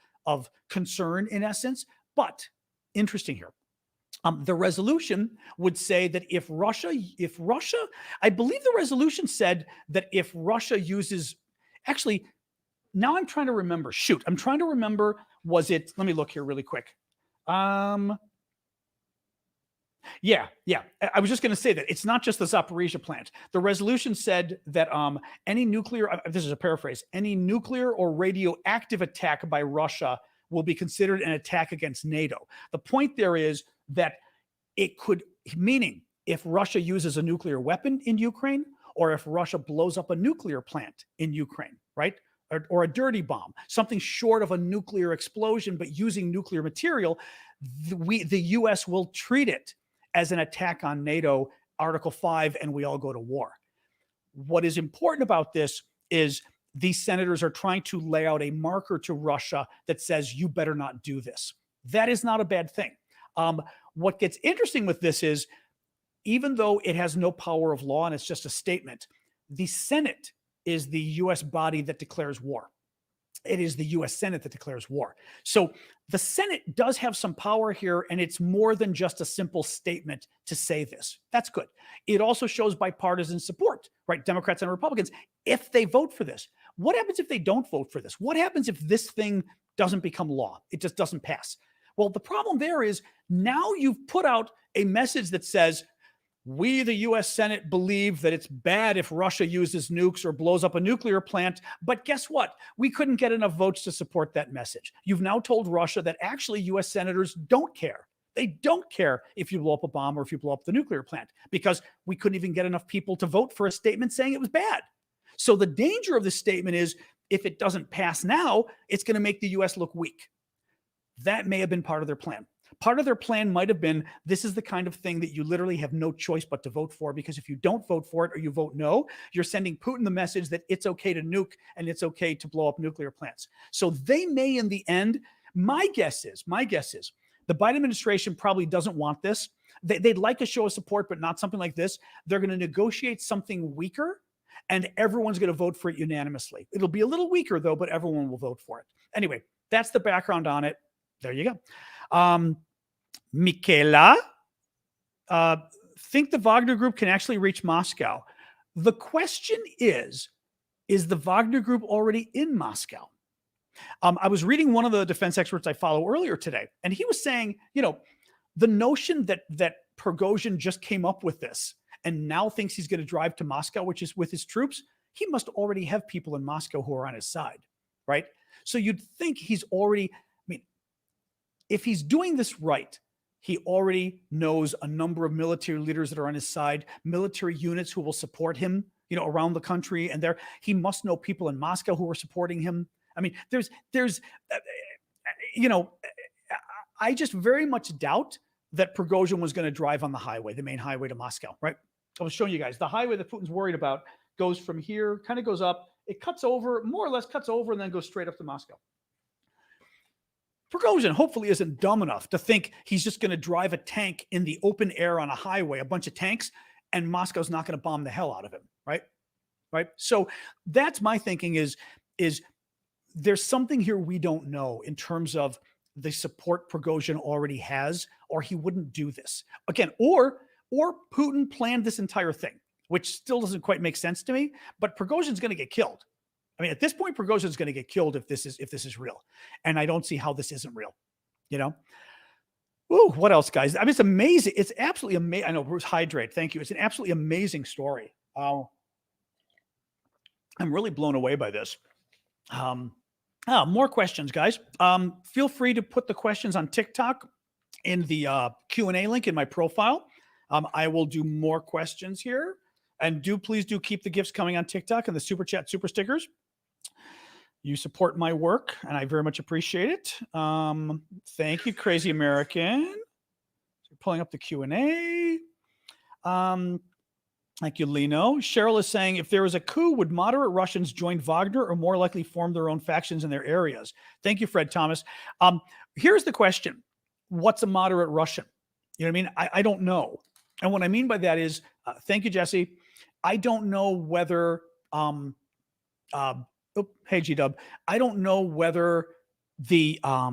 concern in essence. But interesting here. The resolution would say that if Russia, I believe the resolution said that if Russia uses, actually, now I'm trying to remember. Shoot, I'm trying to remember. Was it? Let me look here really quick. Yeah. I was just going to say that it's not just the Zaporizhia plant. The resolution said that any nuclear, this is a paraphrase, any nuclear or radioactive attack by Russia will be considered an attack against NATO. The point there is that it could, meaning if Russia uses a nuclear weapon in Ukraine, or if Russia blows up a nuclear plant in Ukraine, right? Or a dirty bomb, something short of a nuclear explosion, but using nuclear material, the U.S. will treat it as an attack on NATO, Article 5, and we all go to war. What is important about this is these senators are trying to lay out a marker to Russia that says, you better not do this. That is not a bad thing. What gets interesting with this is, even though it has no power of law and it's just a statement, the Senate is the U.S. body that declares war. It is the U.S. Senate that declares war. So the Senate does have some power here, and it's more than just a simple statement to say this. That's good. It also shows bipartisan support, right? Democrats and Republicans, if they vote for this. What happens if they don't vote for this? What happens if this thing doesn't become law? It just doesn't pass. Well, the problem there is now you've put out a message that says, we, the U.S. Senate, believe that it's bad if Russia uses nukes or blows up a nuclear plant. But guess what? We couldn't get enough votes to support that message. You've now told Russia that actually U.S. senators don't care. They don't care if you blow up a bomb or if you blow up the nuclear plant, because we couldn't even get enough people to vote for a statement saying it was bad. So the danger of this statement is, if it doesn't pass now, it's going to make the U.S. look weak. That may have been part of their plan. Part of their plan might have been, this is the kind of thing that you literally have no choice but to vote for, because if you don't vote for it or you vote no, you're sending Putin the message that it's okay to nuke and it's okay to blow up nuclear plants. So they may, in the end, my guess is, the Biden administration probably doesn't want this. They'd like a show of support, but not something like this. They're going to negotiate something weaker, and everyone's going to vote for it unanimously. It'll be a little weaker, though, but everyone will vote for it. Anyway, that's the background on it. There you go. Michaela, think the Wagner Group can actually reach Moscow. The question is the Wagner Group already in Moscow? I was reading one of the defense experts I follow earlier today, and he was saying, the notion that Prigozhin just came up with this and now thinks he's going to drive to Moscow, which is with his troops, he must already have people in Moscow who are on his side, right? So you'd think he's already, if he's doing this right, he already knows a number of military leaders that are on his side, military units who will support him, around the country. And he must know people in Moscow who are supporting him. I mean, I just very much doubt that Prigozhin was going to drive on the highway, the main highway to Moscow, right? I was showing you guys the highway that Putin's worried about goes from here, kind of goes up, it cuts over, more or less cuts over, and then goes straight up to Moscow. Prigozhin hopefully isn't dumb enough to think he's just going to drive a tank in the open air on a highway, a bunch of tanks, and Moscow's not going to bomb the hell out of him, right? Right. So that's my thinking is there's something here we don't know in terms of the support Prigozhin already has, or he wouldn't do this again, or Putin planned this entire thing, which still doesn't quite make sense to me. But Prigozhin's going to get killed. I mean, at this point, Prigozhin's going to get killed if this is real, and I don't see how this isn't real. Ooh, what else, guys? I mean, it's amazing. It's absolutely amazing. I know, Bruce, hydrate. Thank you. It's an absolutely amazing story. I'm really blown away by this. More questions, guys. Feel free to put the questions on TikTok in the Q&A link in my profile. I will do more questions here. And please do keep the gifts coming on TikTok and the super chat, super stickers. You support my work, and I very much appreciate it. Thank you, Crazy American. Pulling up the Q&A. Thank you, Lino. Cheryl is saying, if there was a coup, would moderate Russians join Wagner or more likely form their own factions in their areas? Thank you, Fred Thomas. Here's the question. What's a moderate Russian? You know what I mean? I don't know. And what I mean by that is, thank you, Jesse. I don't know whether, hey, G-Dub. I don't know whether the, I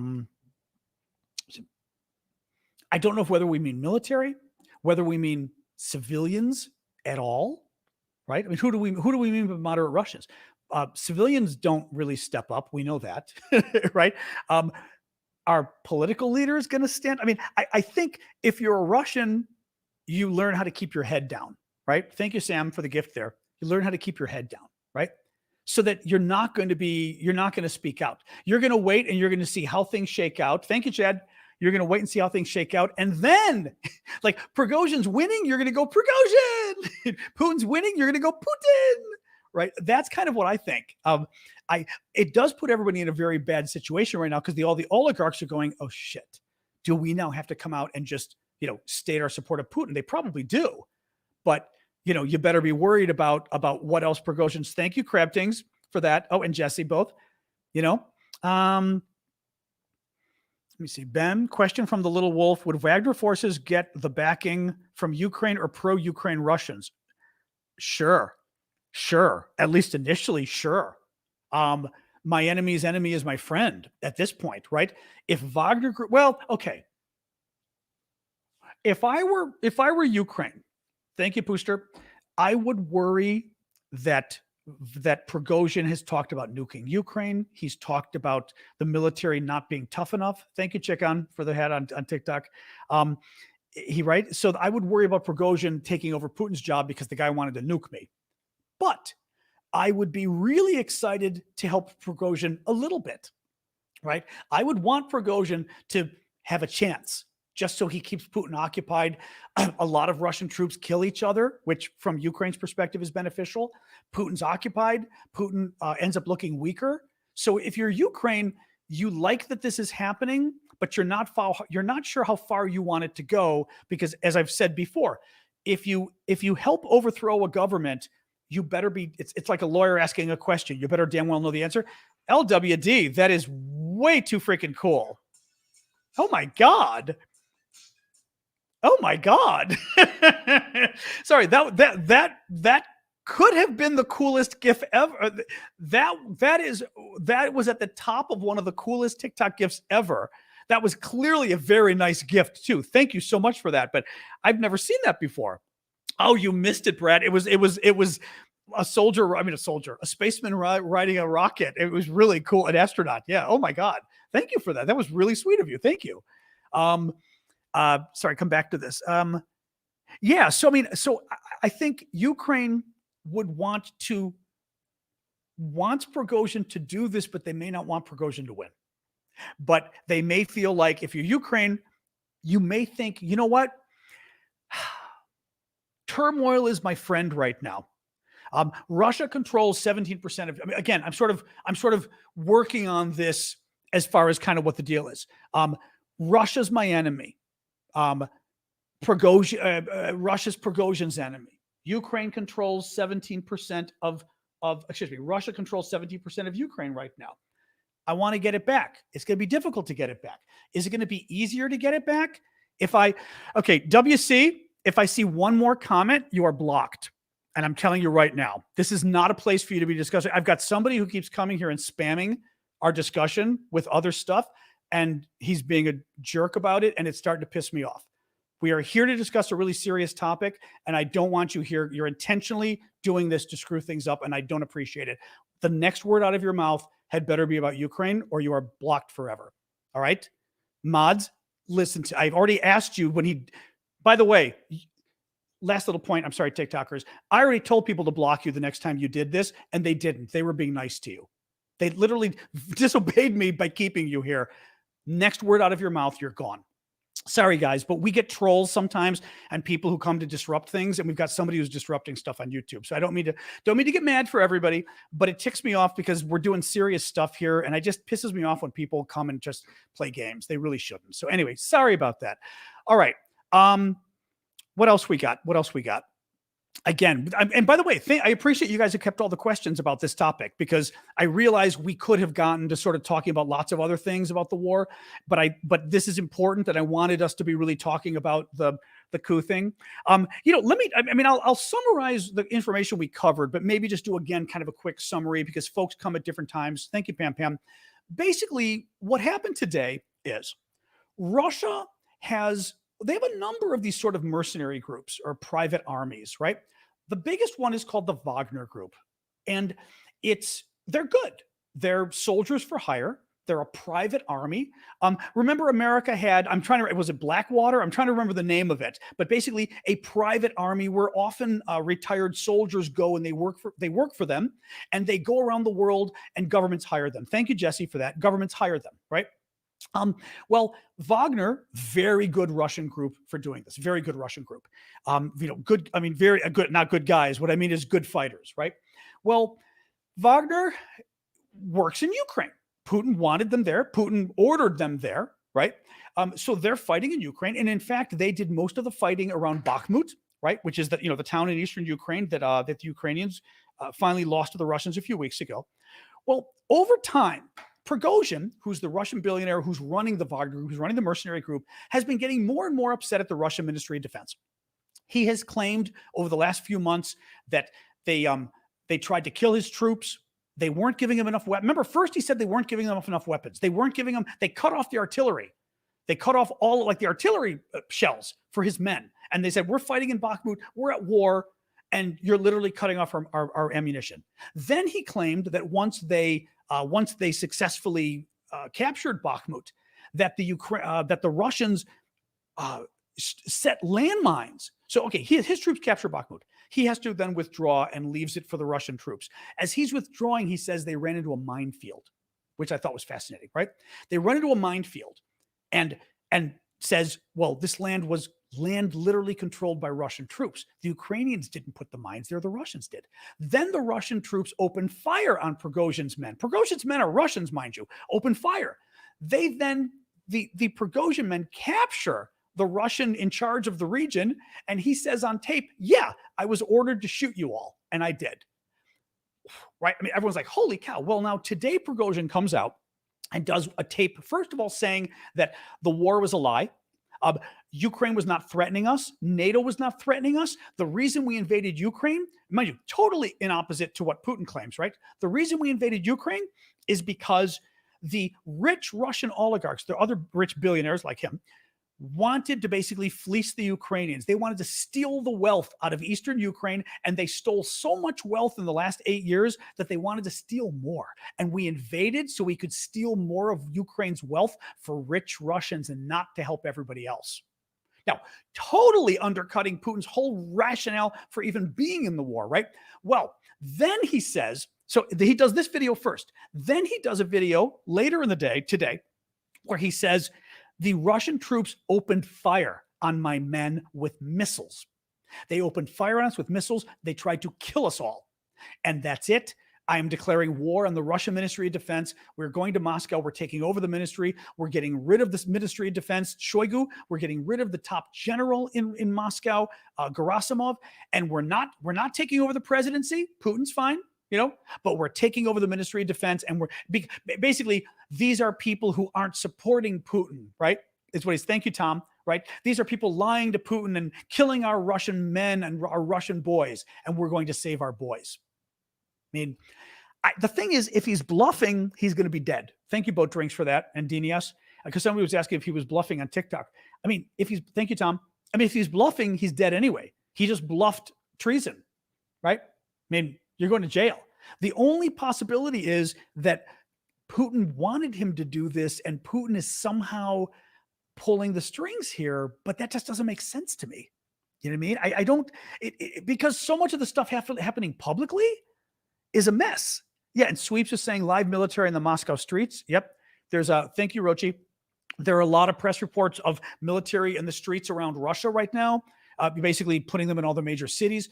don't know whether we mean military, whether we mean civilians at all, right? I mean, who do we mean by moderate Russians? Civilians don't really step up. We know that, right? Are political leaders going to stand? I mean, I think if you're a Russian, you learn how to keep your head down, right? Thank you, Sam, for the gift there. You learn how to keep your head down, right? So that you're not going to speak out. You're going to wait and you're going to see how things shake out. Thank you, Chad. You're going to wait and see how things shake out. And then, like, Prigozhin's winning, you're going to go Prigozhin. Putin's winning, you're going to go Putin, right? That's kind of what I think. It does put everybody in a very bad situation right now because all the oligarchs are going, oh, shit. Do we now have to come out and just, state our support of Putin? They probably do. But, you better be worried about what else Prigozhin's. Thank you, Crabtings, for that. Oh, and Jesse both, Let me see. Ben, question from the Little Wolf. Would Wagner forces get the backing from Ukraine or pro-Ukraine Russians? Sure. At least initially, sure. My enemy's enemy is my friend at this point, right? If Wagner Group, well, okay. If I were Ukraine, thank you, Pooster, I would worry that Prigozhin has talked about nuking Ukraine. He's talked about the military not being tough enough. Thank you, Chickon, for the hat on TikTok. Right? So I would worry about Prigozhin taking over Putin's job because the guy wanted to nuke me. But I would be really excited to help Prigozhin a little bit, right? I would want Prigozhin to have a chance just so he keeps Putin occupied. A lot of Russian troops kill each other, which from Ukraine's perspective is beneficial. Putin's occupied. Putin ends up looking weaker. So if you're Ukraine, you like that this is happening, but you're not sure how far you want it to go because, as I've said before, if you help overthrow a government, you better be. It's like a lawyer asking a question. You better damn well know the answer. LWD, that is way too freaking cool. Oh my God. Oh my God. Sorry, that could have been the coolest GIF ever. That was at the top of one of the coolest TikTok GIFs ever. That was clearly a very nice gift too. Thank you so much for that. But I've never seen that before. Oh, you missed it, Brad. It was a spaceman riding a rocket. It was really cool. An astronaut. Yeah. Oh my God. Thank you for that. That was really sweet of you. Thank you. Sorry, come back to this. Yeah. So, I think Ukraine would want Prigozhin to do this, but they may not want Prigozhin to win. But they may feel like if you're Ukraine, you may think, you know what? Turmoil is my friend right now. Russia controls 17% of, again, I'm sort of working on this as far as kind of what the deal is. Russia's my enemy. Russia's Prigozhin's enemy. Ukraine controls 17% Russia controls 17% of Ukraine right now. I want to get it back. It's going to be difficult to get it back. Is it going to be easier to get it back? WC, if I see one more comment, you are blocked. And I'm telling you right now, this is not a place for you to be discussing. I've got somebody who keeps coming here and spamming our discussion with other stuff, and he's being a jerk about it, and it's starting to piss me off. We are here to discuss a really serious topic, and I don't want you here. You're intentionally doing this to screw things up, and I don't appreciate it. The next word out of your mouth had better be about Ukraine, or you are blocked forever. All right? Mods, listen to, I've already asked you by the way, last little point, I'm sorry, TikTokers. I already told people to block you the next time you did this, and they didn't. They were being nice to you. They literally disobeyed me by keeping you here. Next word out of your mouth, you're gone. Sorry, guys, but we get trolls sometimes and people who come to disrupt things, and we've got somebody who's disrupting stuff on YouTube. So I don't mean to get mad for everybody, but it ticks me off because we're doing serious stuff here, and it just pisses me off when people come and just play games. They really shouldn't. So anyway, sorry about that. All right. What else we got? Again, and by the way, I appreciate you guys have kept all the questions about this topic, because I realize we could have gotten to sort of talking about lots of other things about the war, but this is important, and I wanted us to be really talking about the coup thing. I'll summarize the information we covered, but maybe just do again kind of a quick summary, because folks come at different times. Thank you, Pam. Basically, what happened today is Russia they have a number of these sort of mercenary groups or private armies, right? The biggest one is called the Wagner Group. And they're good. They're soldiers for hire. They're a private army. Remember America had, was it Blackwater? I'm trying to remember the name of it, but basically a private army where often retired soldiers go and they work for them, and they go around the world and governments hire them. Thank you, Jesse, for that. Governments hire them, right? Well, Wagner, very good Russian group for doing this. Very good Russian group. Very good, not good guys. What I mean is good fighters, right? Well, Wagner works in Ukraine. Putin wanted them there. Putin ordered them there, right? So they're fighting in Ukraine. And in fact, they did most of the fighting around Bakhmut, right? Which is the town in eastern Ukraine that the Ukrainians finally lost to the Russians a few weeks ago. Well, over time, Prigozhin, who's the Russian billionaire who's running the Wagner Group, who's running the mercenary group, has been getting more and more upset at the Russian Ministry of Defense. He has claimed over the last few months that they tried to kill his troops. They weren't giving him enough weapons. Remember, first he said they weren't giving them enough weapons. They cut off the artillery. They cut off all the artillery shells for his men. And they said, we're fighting in Bakhmut, we're at war, and you're literally cutting off our ammunition. Then he claimed that once they successfully captured Bakhmut, that the Russians set landmines. So, okay, his troops capture Bakhmut. He has to then withdraw and leaves it for the Russian troops. As he's withdrawing, he says they ran into a minefield, which I thought was fascinating, right? They run into a minefield and says, well, this land was literally controlled by Russian troops. The Ukrainians didn't put the mines there, the Russians did. Then the Russian troops opened fire on Prigozhin's men. Prigozhin's men are Russians, mind you, open fire. They then, the Prigozhin men capture the Russian in charge of the region, and he says on tape, yeah, I was ordered to shoot you all, and I did. Right? I mean, everyone's like, holy cow. Well, now today Prigozhin comes out and does a tape, first of all, saying that the war was a lie. Ukraine was not threatening us. NATO was not threatening us. The reason we invaded Ukraine, mind you, totally in opposite to what Putin claims, right? The reason we invaded Ukraine is because the rich Russian oligarchs, the other rich billionaires like him, wanted to basically fleece the Ukrainians. They wanted to steal the wealth out of eastern Ukraine, and they stole so much wealth in the last 8 years that they wanted to steal more. And we invaded so we could steal more of Ukraine's wealth for rich Russians and not to help everybody else. Now, totally undercutting Putin's whole rationale for even being in the war, right? Well, then he says, so he does this video first. Then he does a video later in the day, today, where he says, the Russian troops opened fire on my men with missiles. They opened fire on us with missiles. They tried to kill us all. And that's it. I am declaring war on the Russian Ministry of Defense. We're going to Moscow. We're taking over the ministry. We're getting rid of this Ministry of Defense, Shoigu. We're getting rid of the top general in Moscow, Gerasimov. And we're not taking over the presidency. Putin's fine, but we're taking over the Ministry of Defense. And basically, these are people who aren't supporting Putin, right? Is what he's, thank you, Tom, right? These are people lying to Putin and killing our Russian men and our Russian boys. And we're going to save our boys. I mean, the thing is, if he's bluffing, he's going to be dead. Thank you, Boat Drinks, for that. And DNS, because somebody was asking if he was bluffing on TikTok. I mean, thank you, Tom. I mean, if he's bluffing, he's dead anyway. He just bluffed treason, right? I mean, you're going to jail. The only possibility is that Putin wanted him to do this and Putin is somehow pulling the strings here, but that just doesn't make sense to me. You know what I mean? I don't, because so much of the stuff happening publicly is a mess. Yeah, and Sweeps is saying live military in the Moscow streets. Yep. There's a thank you, Rochi. There are a lot of press reports of military in the streets around Russia right now, basically putting them in all the major cities.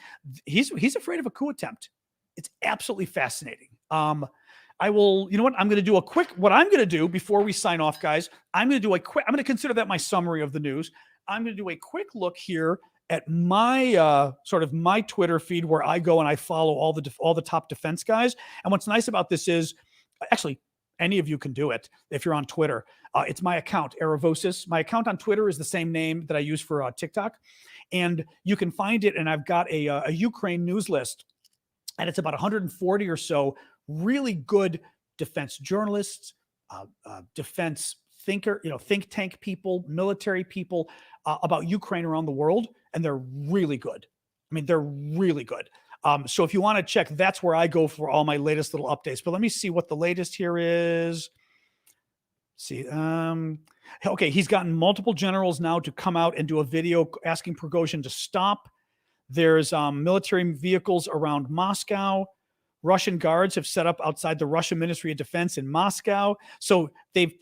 He's afraid of a coup attempt. It's absolutely fascinating. I will, you know what? I'm going to do what I'm going to do before we sign off, guys. I'm going to consider that my summary of the news. I'm going to do a quick look here at my sort of my Twitter feed where I go and I follow all the top defense guys. And what's nice about this is, actually, any of you can do it if you're on Twitter. It's my account, Aravosis. My account on Twitter is the same name that I use for TikTok. And you can find it. And I've got a Ukraine news list. And it's about 140 or so really good defense journalists, defense think tank people, military people about Ukraine around the world. And they're really good. I mean, they're really good. So if you want to check, that's where I go for all my latest little updates. But let me see what the latest here is. See, okay, he's gotten multiple generals now to come out and do a video asking Prigozhin to stop. There's military vehicles around Moscow. Russian guards have set up outside the Russian Ministry of Defense in Moscow. So they've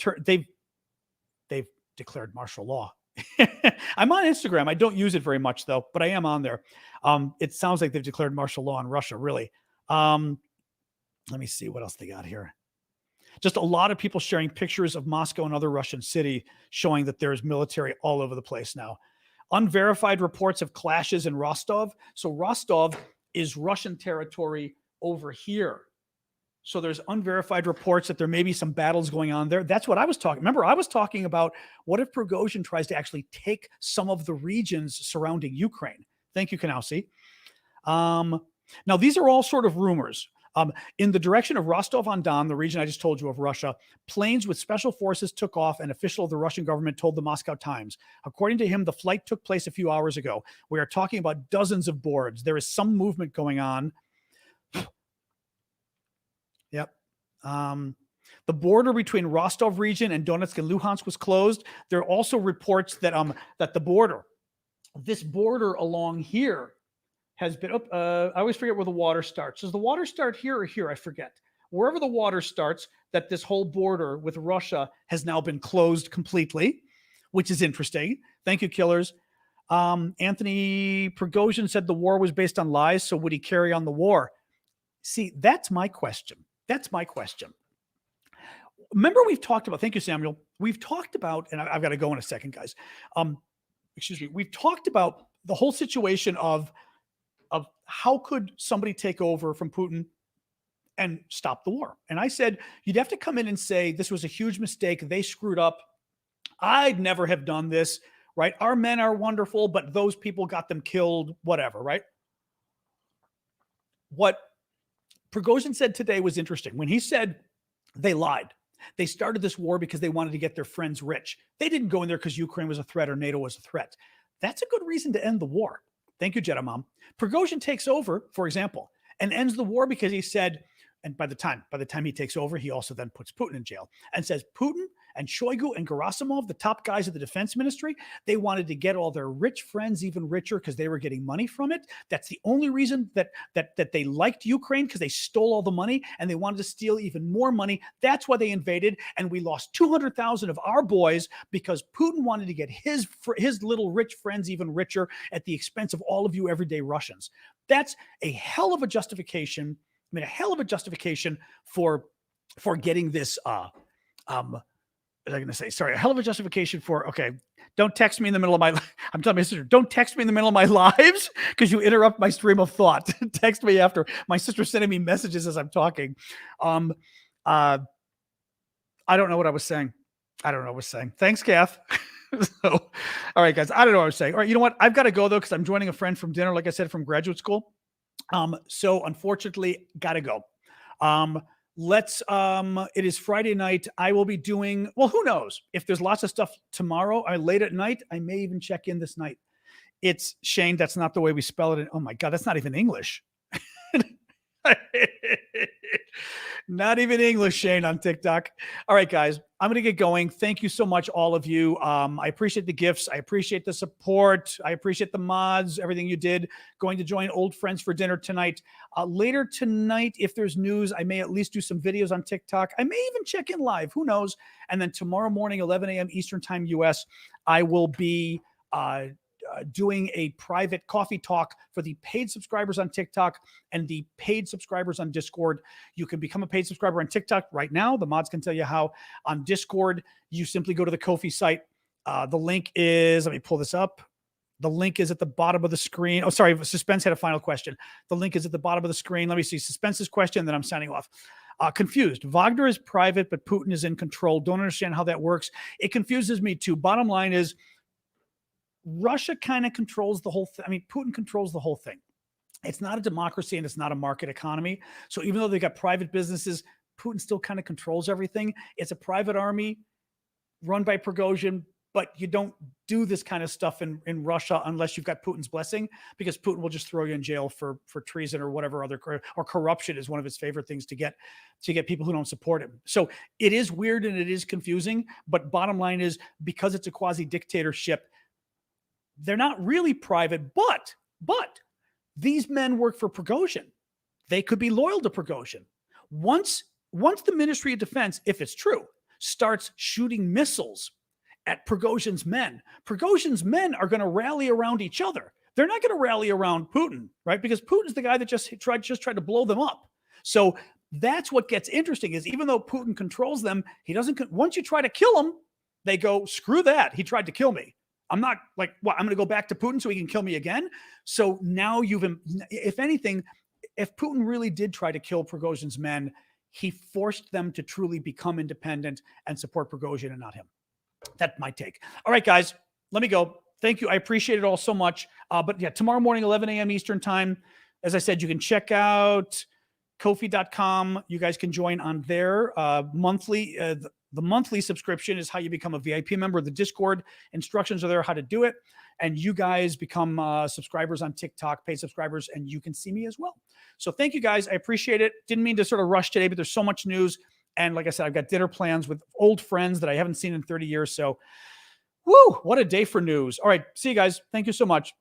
declared martial law. I'm on Instagram. I don't use it very much though, but I am on there. It sounds like they've declared martial law in Russia, really. Let me see what else they got here. Just a lot of people sharing pictures of Moscow and other Russian city showing that there's military all over the place now. Unverified reports of clashes in Rostov. So Rostov is Russian territory over here. So there's unverified reports that there may be some battles going on there. That's what I was talking. Remember, I was talking about what if Prigozhin tries to actually take some of the regions surrounding Ukraine. Thank you, Kanausi. Now, these are all sort of rumors. In the direction of Rostov-on-Don, the region I just told you of Russia, planes with special forces took off, an official of the Russian government told the Moscow Times. According to him, the flight took place a few hours ago. We are talking about dozens of boards. There is some movement going on. Yep. The border between Rostov region and Donetsk and Luhansk was closed. There are also reports that that the border, this border along here, has been. I always forget where the water starts. Does the water start here or here? I forget. Wherever the water starts, that this whole border with Russia has now been closed completely, which is interesting. Thank you, killers. Anthony Prigozhin said the war was based on lies, so would he carry on the war? See, that's my question. That's my question. Remember, we've talked about, thank you, Samuel. We've talked about, and I've got to go in a second, guys. Excuse me. We've talked about the whole situation of how could somebody take over from Putin and stop the war. And I said, you'd have to come in and say, this was a huge mistake. They screwed up. I'd never have done this, right? Our men are wonderful, but those people got them killed, whatever, right? What Prigozhin said today was interesting. When he said they lied, they started this war because they wanted to get their friends rich. They didn't go in there because Ukraine was a threat or NATO was a threat. That's a good reason to end the war. Thank you, Jeddah Mom. Prigozhin takes over, for example, and ends the war because he said, and by the time he takes over, he also then puts Putin in jail and says Putin and Shoigu and Gerasimov, the top guys of the defense ministry, they wanted to get all their rich friends even richer because they were getting money from it. That's the only reason that they liked Ukraine, because they stole all the money and they wanted to steal even more money. That's why they invaded. And we lost 200,000 of our boys because Putin wanted to get his little rich friends even richer at the expense of all of you everyday Russians. That's a hell of a justification. I mean, a hell of a justification for getting this, what was I going to say? Sorry, a hell of a justification for, okay, don't text me in the middle of my, I'm telling my sister, don't text me in the middle of my lives because you interrupt my stream of thought. Text me after. My sister's sending me messages as I'm talking. I don't know what I was saying. Thanks, Kath. So, all right, guys, I don't know what I was saying. All right, you know what? I've got to go though, because I'm joining a friend from dinner, like I said, from graduate school. So unfortunately, got to go. It is Friday night. I will be doing, well, who knows if there's lots of stuff tomorrow or late at night. I may even check in this night. It's Shane. That's not the way we spell it. Oh my God, that's not even English. Not even English, Shane, on TikTok. All right, guys, I'm going to get going. Thank you so much, all of you. I appreciate the gifts. I appreciate the support. I appreciate the mods, everything you did. Going to join old friends for dinner tonight. Later tonight, if there's news, I may at least do some videos on TikTok. I may even check in live. Who knows? And then tomorrow morning, 11 a.m. Eastern Time, US, I will be doing a private coffee talk for the paid subscribers on TikTok and the paid subscribers on Discord. You can become a paid subscriber on TikTok right now. The mods can tell you how. On Discord, you simply go to the Ko-fi site. The link is, let me pull this up. The link is at the bottom of the screen. Oh, sorry, Suspense had a final question. The link is at the bottom of the screen. Let me see Suspense's question, then I'm signing off. Confused. Wagner is private, but Putin is in control. Don't understand how that works. It confuses me too. Bottom line is, Russia kind of controls the whole thing. I mean, Putin controls the whole thing. It's not a democracy and it's not a market economy. So even though they got private businesses, Putin still kind of controls everything. It's a private army run by Prigozhin, but you don't do this kind of stuff in Russia unless you've got Putin's blessing, because Putin will just throw you in jail for treason or whatever other, or corruption is one of his favorite things to get people who don't support him. So it is weird and it is confusing, but bottom line is, because it's a quasi dictatorship, they're not really private, but these men work for Prigozhin. They could be loyal to Prigozhin. Once the Ministry of Defense, if it's true, starts shooting missiles at Prigozhin's men are going to rally around each other. They're not going to rally around Putin, right? Because Putin's the guy that just tried to blow them up. So that's what gets interesting, is even though Putin controls them, he doesn't. Once you try to kill him, they go, screw that. He tried to kill me. I'm not like, what, I'm going to go back to Putin so he can kill me again. So now if anything, if Putin really did try to kill Prigozhin's men, he forced them to truly become independent and support Prigozhin and not him. That's my take. All right, guys, let me go. Thank you. I appreciate it all so much. But yeah, tomorrow morning, 11 a.m. Eastern time. As I said, you can check out Ko-fi.com. You guys can join on there monthly. The monthly subscription is how you become a VIP member of the Discord. Instructions are there how to do it. And you guys become subscribers on TikTok, paid subscribers, and you can see me as well. So thank you, guys. I appreciate it. Didn't mean to sort of rush today, but there's so much news. And like I said, I've got dinner plans with old friends that I haven't seen in 30 years. So, woo, what a day for news. All right. See you guys. Thank you so much.